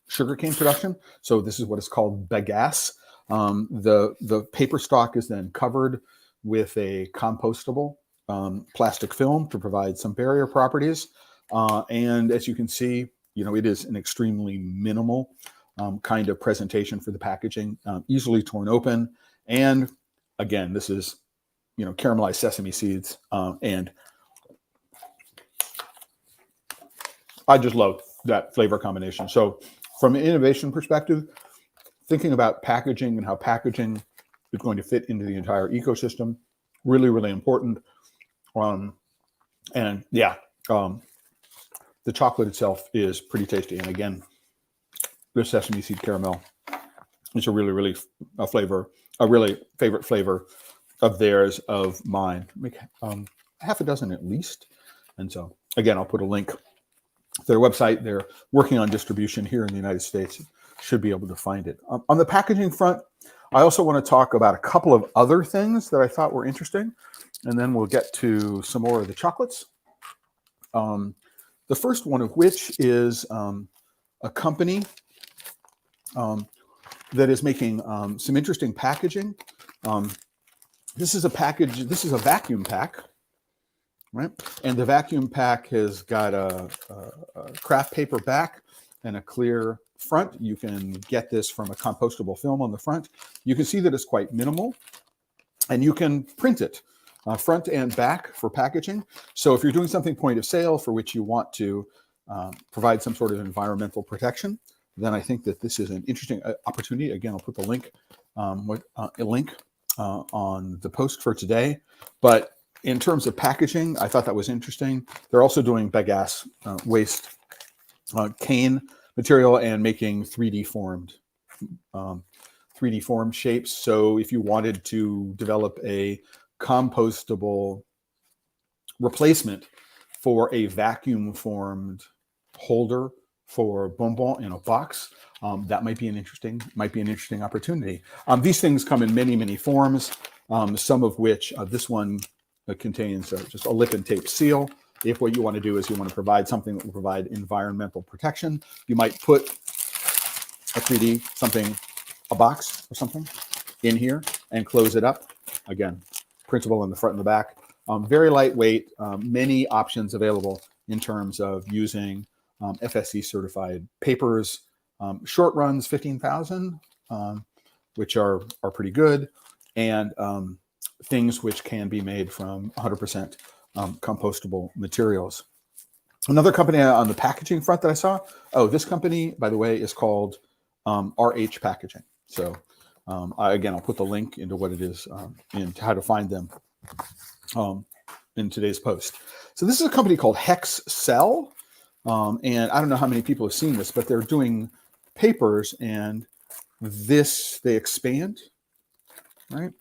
sugarcane production. So this is what is called bagasse. The paper stock is then covered with a compostable plastic film to provide some barrier properties. And as you can see, it is an extremely minimal kind of presentation for the packaging, easily torn open. And again, this is, caramelized sesame seeds. And I just love that flavor combination. So from an innovation perspective, thinking about packaging and how packaging is going to fit into the entire ecosystem, really, really important. And yeah, the chocolate itself is pretty tasty. And again, the sesame seed caramel is a really, really a really favorite flavor of theirs, of mine. Make half a dozen at least. And so again, I'll put a link to their website. They're working on distribution here in the United States. Should be able to find it. On the packaging front, I also want to talk about a couple of other things that I thought were interesting, and then we'll get to some more of the chocolates. The first one of which is a company that is making some interesting packaging. This is a vacuum pack, right? And the vacuum pack has got a craft paper back and a clear front. You can get this from a compostable film on the front. You can see that it's quite minimal, and you can print it front and back for packaging. So if you're doing something point of sale for which you want to provide some sort of environmental protection, then I think that this is an interesting opportunity. Again, I'll put the link, on the post for today. But in terms of packaging, I thought that was interesting. They're also doing bagasse waste cane material and making 3D formed shapes. So if you wanted to develop a compostable replacement for a vacuum formed holder for bonbon in a box, that might be an interesting opportunity. These things come in many, many forms, some of which this one contains just a lip and tape seal. If what you want to do is you want to provide something that will provide environmental protection, you might put a 3D a box or something in here and close it up. Again, printable in the front and the back. Very lightweight, many options available in terms of using FSC certified papers. Short runs, 15,000, which are pretty good, and things which can be made from 100% compostable materials. Another company on the packaging front that I saw, this company, by the way, is called RH Packaging. So again, I'll put the link into what it is and how to find them in today's post. So this is a company called Hexcel, and I don't know how many people have seen this, but they're doing papers, and they expand, right?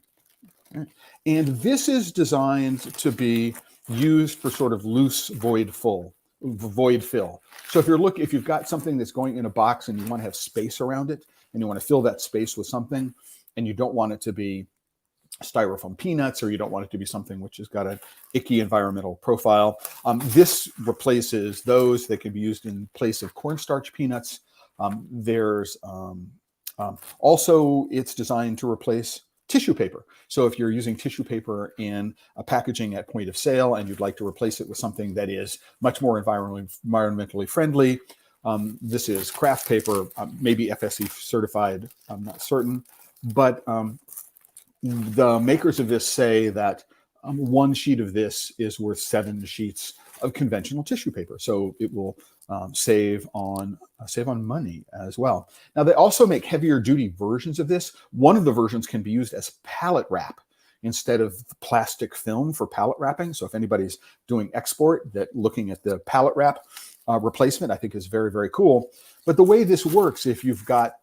And this is designed to be used for sort of loose, void, full void fill. So if you've got something that's going in a box and you want to have space around it, and you want to fill that space with something, and you don't want it to be styrofoam peanuts, or you don't want it to be something which has got an icky environmental profile, this replaces those. That can be used in place of cornstarch peanuts. Also, it's designed to replace tissue paper. So if you're using tissue paper in a packaging at point of sale and you'd like to replace it with something that is much more environmentally friendly, this is craft paper, maybe FSC certified, I'm not certain. But the makers of this say that one sheet of this is worth 7 sheets of conventional tissue paper. So it will save on money as well. Now, they also make heavier duty versions of this. One of the versions can be used as pallet wrap instead of the plastic film for pallet wrapping. So if anybody's doing export, that looking at the pallet wrap replacement, I think is very, very cool. But the way this works, if you've got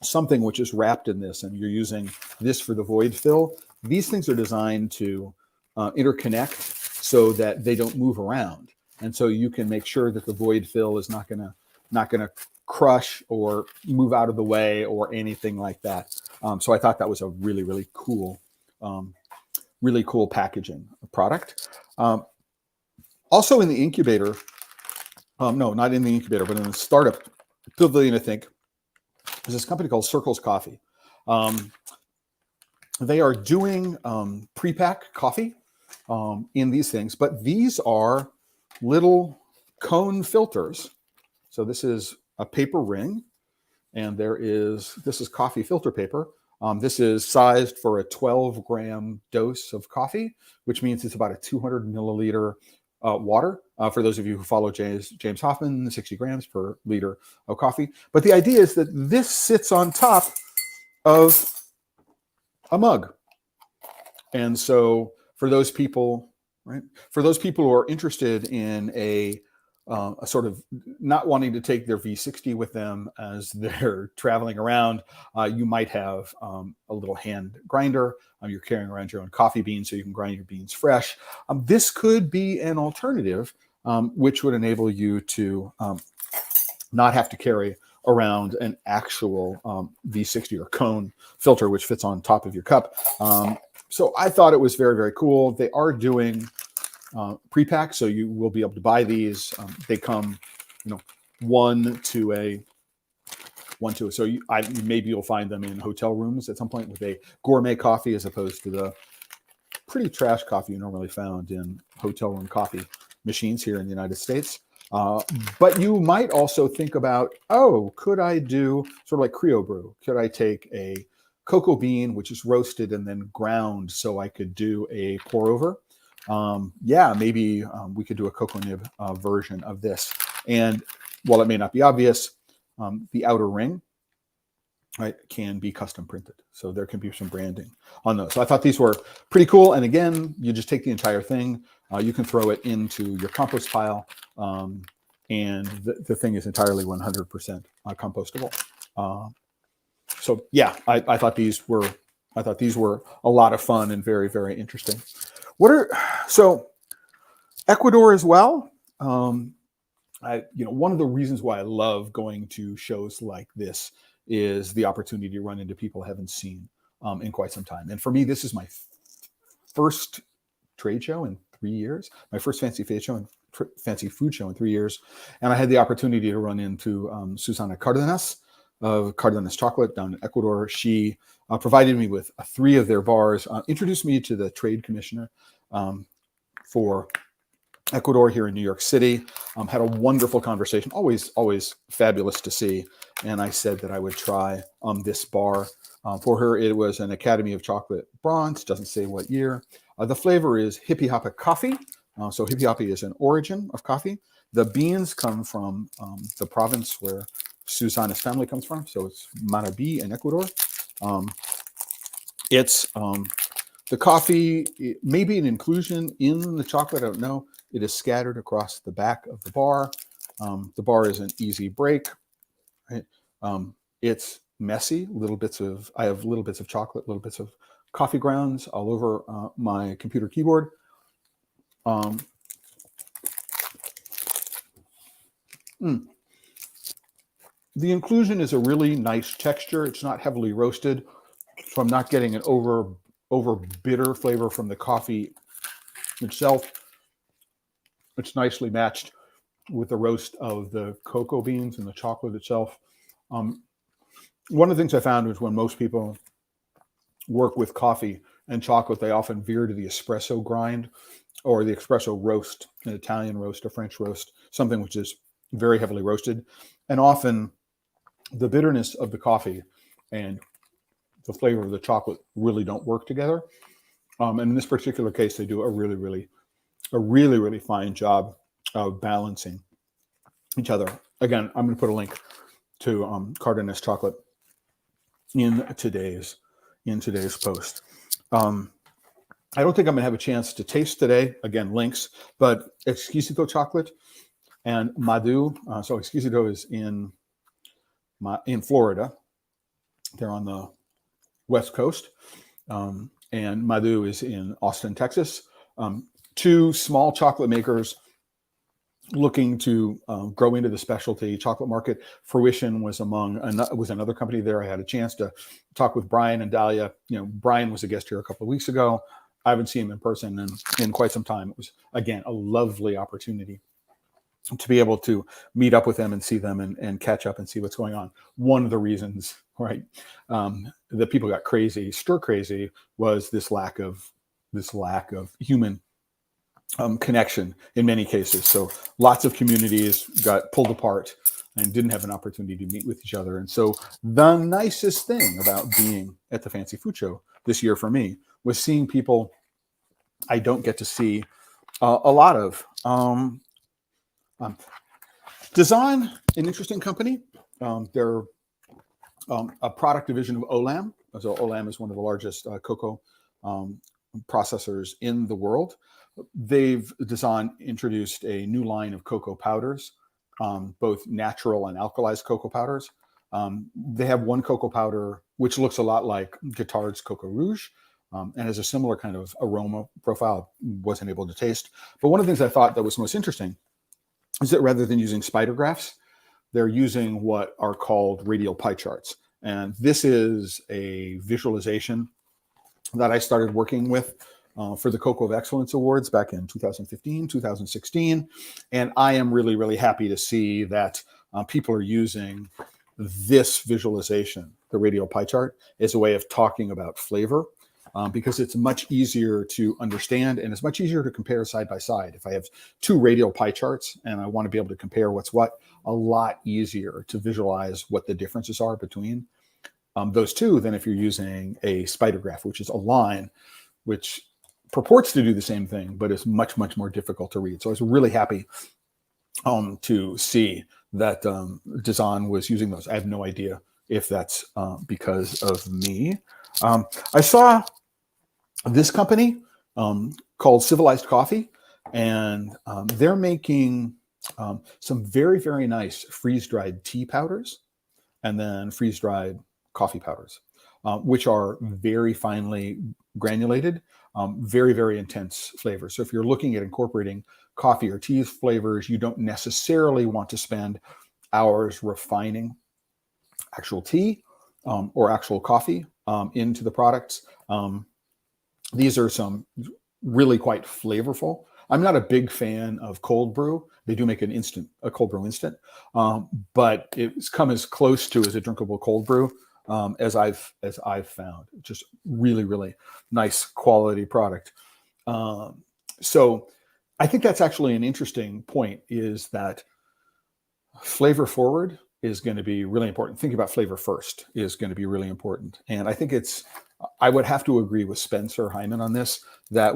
something which is wrapped in this and you're using this for the void fill, these things are designed to interconnect so that they don't move around. And so you can make sure that the void fill is not gonna crush or move out of the way or anything like that. So I thought that was a really, really cool packaging product. Also in the incubator, no, not in the incubator, but in the startup pavilion, I think, is this company called Circles Coffee. They are doing pre-pack coffee in these things, but these are little cone filters. So this is a paper ring, and this is coffee filter paper. This is sized for a 12-gram dose of coffee, which means it's about a 200 milliliter water. For those of you who follow James Hoffmann, 60 grams per liter of coffee. But the idea is that this sits on top of a mug. And so for those people, right, who are interested in a sort of not wanting to take their V60 with them as they're traveling around, you might have a little hand grinder. You're carrying around your own coffee beans so you can grind your beans fresh. This could be an alternative, which would enable you to not have to carry around an actual V60 or cone filter, which fits on top of your cup. So I thought it was very, very cool. They are doing pre-pack, so you will be able to buy these. They come, one to a. So maybe you'll find them in hotel rooms at some point with a gourmet coffee, as opposed to the pretty trash coffee you normally found in hotel room coffee machines here in the United States. But you might also think about, could I do sort of like Creo Brew? Could I take a cocoa bean, which is roasted and then ground, so I could do a pour over? Maybe we could do a cocoa nib version of this. And while it may not be obvious, the outer ring, right, can be custom printed. So there can be some branding on those. So I thought these were pretty cool. And again, you just take the entire thing. You can throw it into your compost pile. And the thing is entirely 100% compostable. So yeah, I thought these were a lot of fun and very, very interesting. So Ecuador as well. One of the reasons why I love going to shows like this is the opportunity to run into people I haven't seen in quite some time. And for me, this is my first trade show in 3 years, my first fancy food show in 3 years. And I had the opportunity to run into Susana Cardenas of Cardenas Chocolate down in Ecuador. She provided me with 3 of their bars, introduced me to the trade commissioner for Ecuador here in New York City. Had a wonderful conversation, always fabulous to see. And I said that I would try this bar for her. It was an Academy of Chocolate bronze, doesn't say what year. The flavor is Hippie Hoppa coffee. So Hippie Hoppa is an origin of coffee. The beans come from the province where Susana's family comes from. So it's Manabí in Ecuador. It's the coffee, maybe an inclusion in the chocolate, I don't know. It is scattered across the back of the bar. The bar is an easy break. Right? It's messy. I have little bits of chocolate, little bits of coffee grounds all over my computer keyboard. Mm. The inclusion is a really nice texture. It's not heavily roasted, so I'm not getting an over bitter flavor from the coffee itself. It's nicely matched with the roast of the cocoa beans and the chocolate itself. Um, one of the things I found was when most people work with coffee and chocolate, they often veer to the espresso grind or the espresso roast, an Italian roast, a French roast, something which is very heavily roasted. And often the bitterness of the coffee and the flavor of the chocolate really don't work together. And in this particular case, they do a really fine job of balancing each other. Again, I'm going to put a link to Cardenas chocolate in today's post. I don't think I'm going to have a chance to taste today. Again, links, but Exquisito chocolate and Madu. So Exquisito is in Florida. They're on the West Coast, and Madu is in Austin, Texas. Two small chocolate makers looking to grow into the specialty chocolate market. Fruition was another company there. I had a chance to talk with Brian and Dahlia. Brian was a guest here a couple of weeks ago. I haven't seen him in person in quite some time. It was, again, a lovely opportunity to be able to meet up with them and see them and catch up and see what's going on. One of the reasons, right, that people got stir crazy, was this lack of human connection in many cases. So lots of communities got pulled apart and didn't have an opportunity to meet with each other. And so the nicest thing about being at the Fancy Food Show this year for me was seeing people I don't get to see a lot of. Dazan, an interesting company. They're a product division of Olam. So Olam is one of the largest cocoa processors in the world. Dazan introduced a new line of cocoa powders, both natural and alkalized cocoa powders. They have one cocoa powder which looks a lot like Guittard's Cocoa Rouge, and has a similar kind of aroma profile. Wasn't able to taste. But one of the things I thought that was most interesting is that rather than using spider graphs, they're using what are called radial pie charts. And this is a visualization that I started working with for the Cocoa of Excellence Awards back in 2015, 2016. And I am really happy to see that people are using this visualization, the radial pie chart, as a way of talking about flavor, because it's much easier to understand and it's much easier to compare side by side. If I have two radial pie charts and I want to be able to compare what's what, a lot easier to visualize what the differences are between those two than if you're using a spider graph, which is a line which purports to do the same thing, but is much more difficult to read. So I was really happy to see that Dazan was using those. I have no idea if that's because of me. I saw this company called Civilized Coffee, and they're making some very nice freeze-dried tea powders and then freeze-dried coffee powders, which are very finely granulated, very intense flavors. So if you're looking at incorporating coffee or tea flavors, you don't necessarily want to spend hours refining actual tea or actual coffee into the products. These are some really quite flavorful. I'm not a big fan of cold brew. They do make a cold brew instant, but it's come as close to as a drinkable cold brew as I've found. Just really nice quality product. So I think that's actually an interesting point, is that flavor forward is going to be really important. Thinking about flavor first is going to be really important. And I think I would have to agree with Spencer Hyman on this, that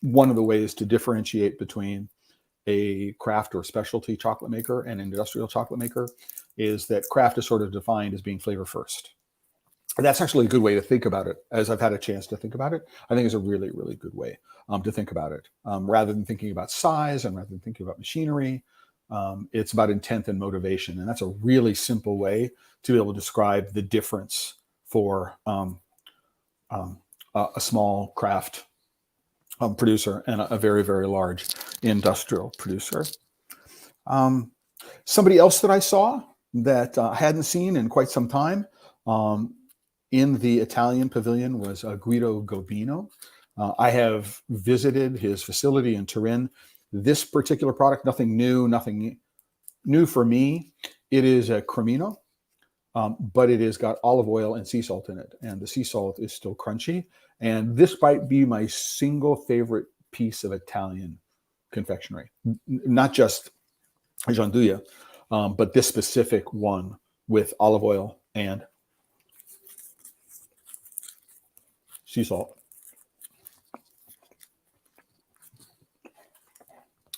one of the ways to differentiate between a craft or specialty chocolate maker and an industrial chocolate maker is that craft is sort of defined as being flavor first. And that's actually a good way to think about it. As I've had a chance to think about it, I think it's a really good way to think about it. Rather than thinking about size and rather than thinking about machinery, it's about intent and motivation. And that's a really simple way to be able to describe the difference for a small craft producer and a very large industrial producer. Somebody else that I saw that I hadn't seen in quite some time in the Italian pavilion was Guido Gobino. I have visited his facility in Turin. This particular product, nothing new for me. It is a cremino, but it has got olive oil and sea salt in it, and the sea salt is still crunchy. And this might be my single favorite piece of Italian confectionery, not just gianduja, but this specific one with olive oil and sea salt.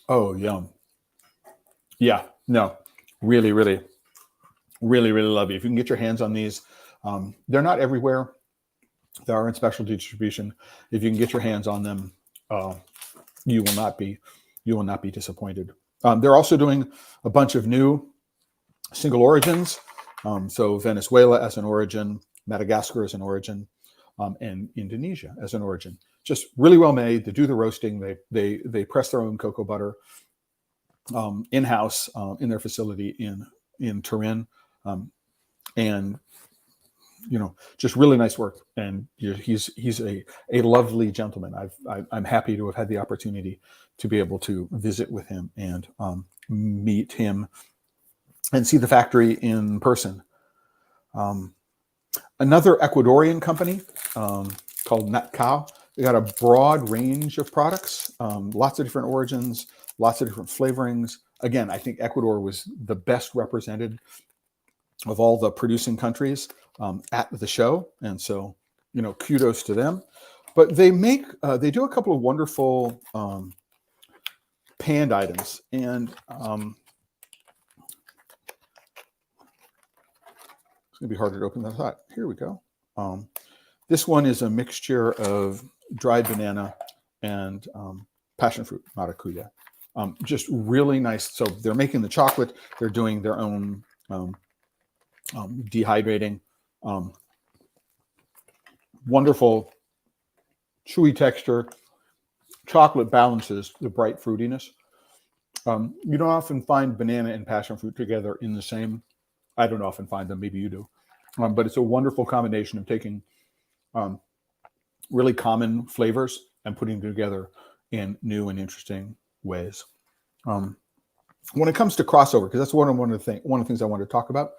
Oh, yum. Yeah, no, really, really, really, really love it. If you can get your hands on these, they're not everywhere. They are in specialty distribution. If you can get your hands on them, you will not be disappointed. They're also doing a bunch of new single origins. So Venezuela as an origin, Madagascar as an origin, and Indonesia as an origin. Just really well made. They do the roasting. They press their own cocoa butter in-house in their facility in Turin, and just really nice work. And he's a lovely gentleman. I'm happy to have had the opportunity to be able to visit with him and meet him and see the factory in person. Another Ecuadorian company called Natcao. They got a broad range of products, lots of different origins, lots of different flavorings. Again, I think Ecuador was the best represented of all the producing countries at the show, and so kudos to them. But they do a couple of wonderful panned items, and it's gonna be harder to open than I thought. Here we go. This one is a mixture of dried banana and passion fruit, maracuya. Just really nice. So they're making the chocolate. They're doing their own dehydrating. Wonderful chewy texture. Chocolate balances the bright fruitiness. You don't often find banana and passion fruit together in the same. I don't often find them. Maybe you do. But it's a wonderful combination of taking really common flavors and putting them together in new and interesting ways. When it comes to crossover, because that's one of the things I wanted to talk about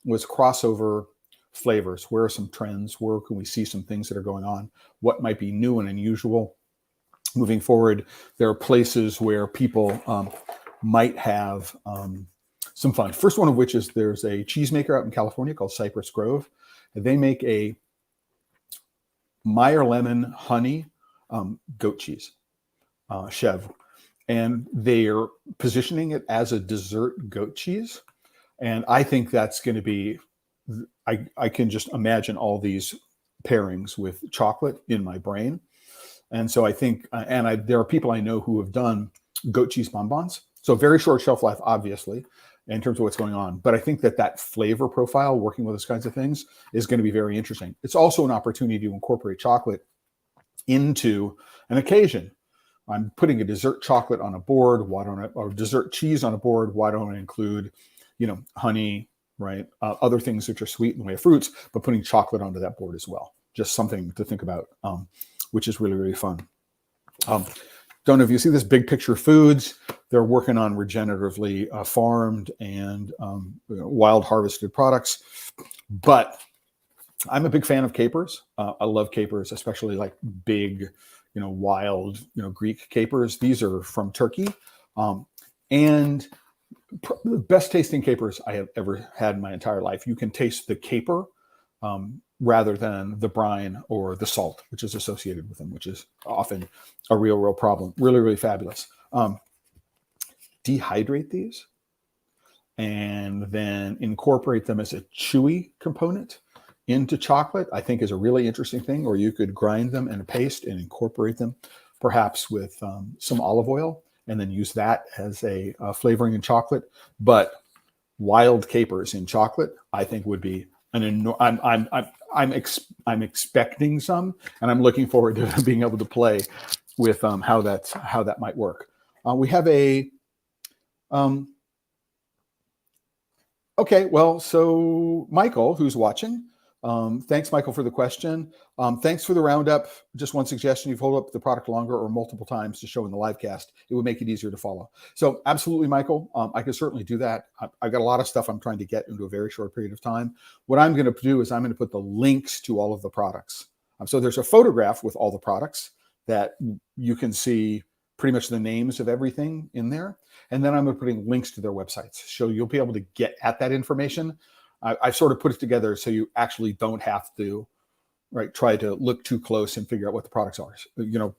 was crossover flavors. Where are some trends? Where can we see some things that are going on? What might be new and unusual moving forward? There are places where people might have some fun. First one of which is there's a cheesemaker out in California called Cypress Grove. They make a Meyer lemon honey goat cheese, chèvre, and they're positioning it as a dessert goat cheese. And I think that's going to be, I can just imagine all these pairings with chocolate in my brain. And so I think, there are people I know who have done goat cheese bonbons. So very short shelf life, obviously, in terms of what's going on. But I think that flavor profile, working with those kinds of things, is going to be very interesting. It's also an opportunity to incorporate chocolate into an occasion. I'm putting a dessert chocolate on a board. Why don't I, or dessert cheese on a board? Why don't I include, honey, right? Other things which are sweet in the way of fruits, but putting chocolate onto that board as well. Just something to think about, which is really, really fun. Don't know if you see this Big Picture Foods. They're working on regeneratively farmed and wild harvested products. But I'm a big fan of capers. I love capers, especially like big, wild, Greek capers. These are from Turkey. And the best tasting capers I have ever had in my entire life. You can taste the caper rather than the brine or the salt, which is associated with them, which is often a real problem. Really, really fabulous. Dehydrate these and then incorporate them as a chewy component into chocolate, I think is a really interesting thing. Or you could grind them in a paste and incorporate them perhaps with some olive oil and then use that as a flavoring in chocolate. But wild capers in chocolate, I think would be I'm expecting some, and I'm looking forward to being able to play with how that might work. We have a Okay, well, so Michael, who's watching, thanks, Michael, for the question. Thanks for the roundup. Just one suggestion: you've hold up the product longer or multiple times to show in the live cast. It would make it easier to follow. So absolutely, Michael, I can certainly do that. I've got a lot of stuff I'm trying to get into a very short period of time. What I'm going to do is I'm going to put the links to all of the products. So there's a photograph with all the products that you can see pretty much the names of everything in there. And then I'm going to putting links to their websites. So you'll be able to get at that information. I've sort of put it together so you actually don't have to try to look too close and figure out what the products are,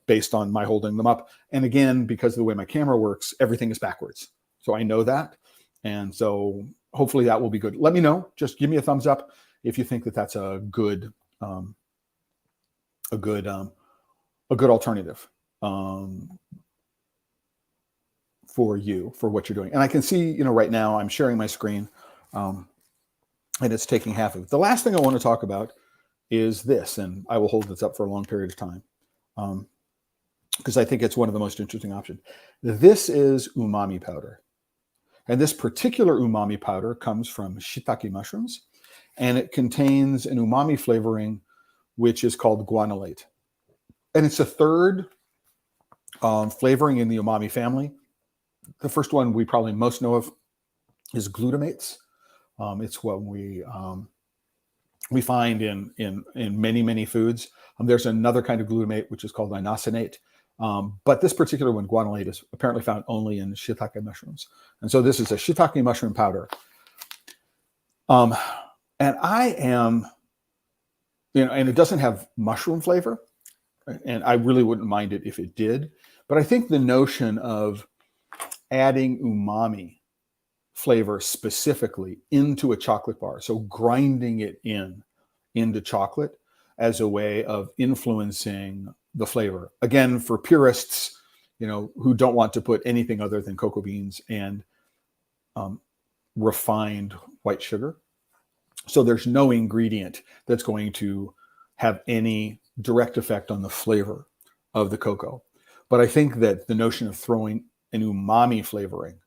based on my holding them up. And again, because of the way my camera works, everything is backwards. So I know that. And so hopefully that will be good. Let me know. Just give me a thumbs up if you think that that's a good alternative for you, for what you're doing. And I can see, right now I'm sharing my screen and it's taking half of it. The last thing I want to talk about is this, and I will hold this up for a long period of time because I think it's one of the most interesting options. This is umami powder. And this particular umami powder comes from shiitake mushrooms, and it contains an umami flavoring, which is called guanylate. And it's a third flavoring in the umami family. The first one we probably most know of is glutamates. It's what we find in many foods. There's another kind of glutamate which is called inosinate, but this particular one, guanylate, is apparently found only in shiitake mushrooms. And so this is a shiitake mushroom powder. And I am, and it doesn't have mushroom flavor, and I really wouldn't mind it if it did. But I think the notion of adding umami flavor specifically into a chocolate bar, so grinding it into chocolate as a way of influencing the flavor. Again, for purists, who don't want to put anything other than cocoa beans and refined white sugar. So there's no ingredient that's going to have any direct effect on the flavor of the cocoa. But I think that the notion of throwing an umami flavoring,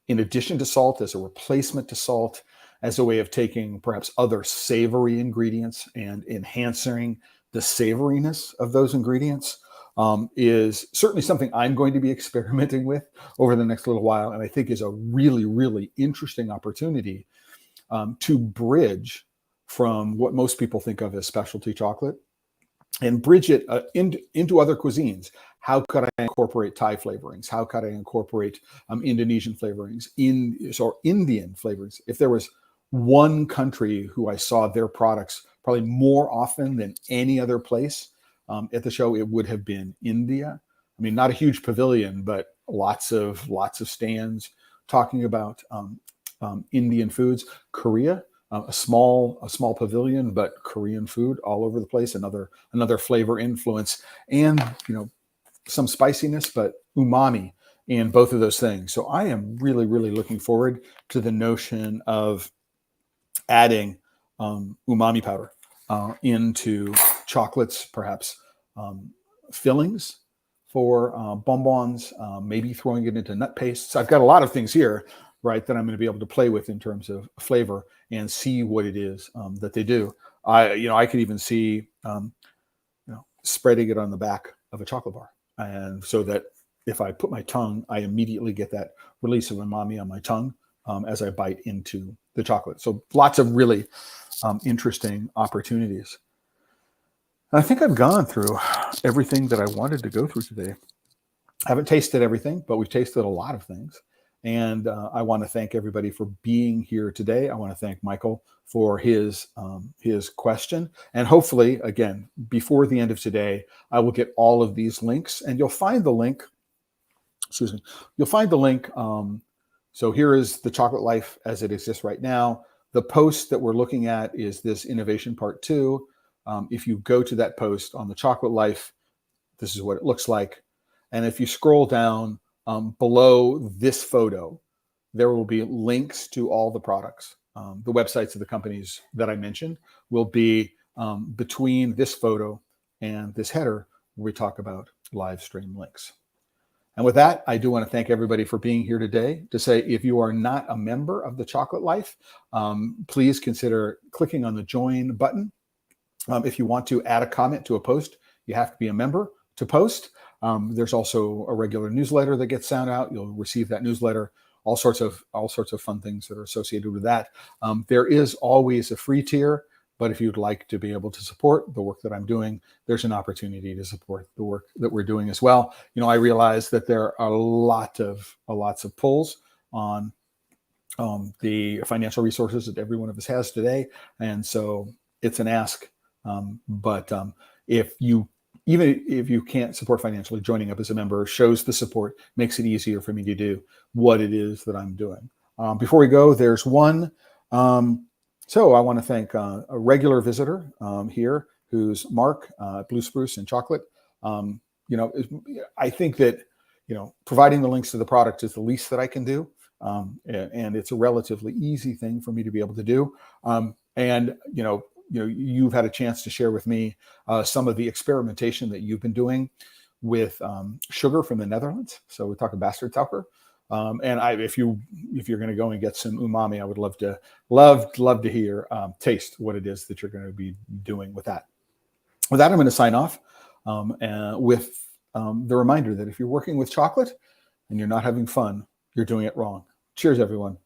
in addition to salt, as a replacement to salt, as a way of taking perhaps other savory ingredients and enhancing the savoriness of those ingredients, is certainly something I'm going to be experimenting with over the next little while, and I think is a really, really interesting opportunity to bridge from what most people think of as specialty chocolate and bridge it into other cuisines. How could I incorporate Thai flavorings? How could I incorporate Indonesian flavorings, or Indian flavorings? If there was one country who I saw their products probably more often than any other place at the show, it would have been India. I mean, not a huge pavilion, but lots of stands talking about Indian foods. Korea, a small pavilion, but Korean food all over the place. Another flavor influence, and some spiciness, but umami in both of those things. So I am really, really looking forward to the notion of adding umami powder into chocolates, perhaps fillings for bonbons, maybe throwing it into nut pastes. I've got a lot of things here, that I'm going to be able to play with in terms of flavor and see what it is that they do. I could even see spreading it on the back of a chocolate bar, and so that if I put my tongue, I immediately get that release of umami on my tongue as I bite into the chocolate. So lots of really interesting opportunities. And I think I've gone through everything that I wanted to go through today. I haven't tasted everything, but we've tasted a lot of things. And I want to thank everybody for being here today. I want to thank Michael for his question. And hopefully, again, before the end of today, I will get all of these links. And you'll find the link. Excuse me. You'll find the link. So here is the Chocolate Life as it exists right now. The post that we're looking at is this Innovation Part 2. If you go to that post on the Chocolate Life, this is what it looks like. And if you scroll down below this photo, there will be links to all the products. The websites of the companies that I mentioned will be between this photo and this header where we talk about live stream links. And with that, I do want to thank everybody for being here today. To say, if you are not a member of the Chocolate Life, please consider clicking on the join button. If you want to add a comment to a post, you have to be a member to post. There's also a regular newsletter that gets sent out. You'll receive that newsletter. All sorts of fun things that are associated with that. There is always a free tier, but if you'd like to be able to support the work that I'm doing, there's an opportunity to support the work that we're doing as well. I realize that there are lots of pulls on the financial resources that every one of us has today, and so it's an ask. But if you even if you can't support financially, joining up as a member shows the support, makes it easier for me to do what it is that I'm doing. Before we go, there's one. So I want to thank a regular visitor here, who's Mark, Blue Spruce and Chocolate. I think that providing the links to the product is the least that I can do, and it's a relatively easy thing for me to be able to do. And you've had a chance to share with me some of the experimentation that you've been doing with sugar from the Netherlands. So we talk about Bastardsuiker. And if you're going to go and get some umami, I would love to hear, taste what it is that you're going to be doing with that. With that, I'm going to sign off with the reminder that if you're working with chocolate and you're not having fun, you're doing it wrong. Cheers, everyone.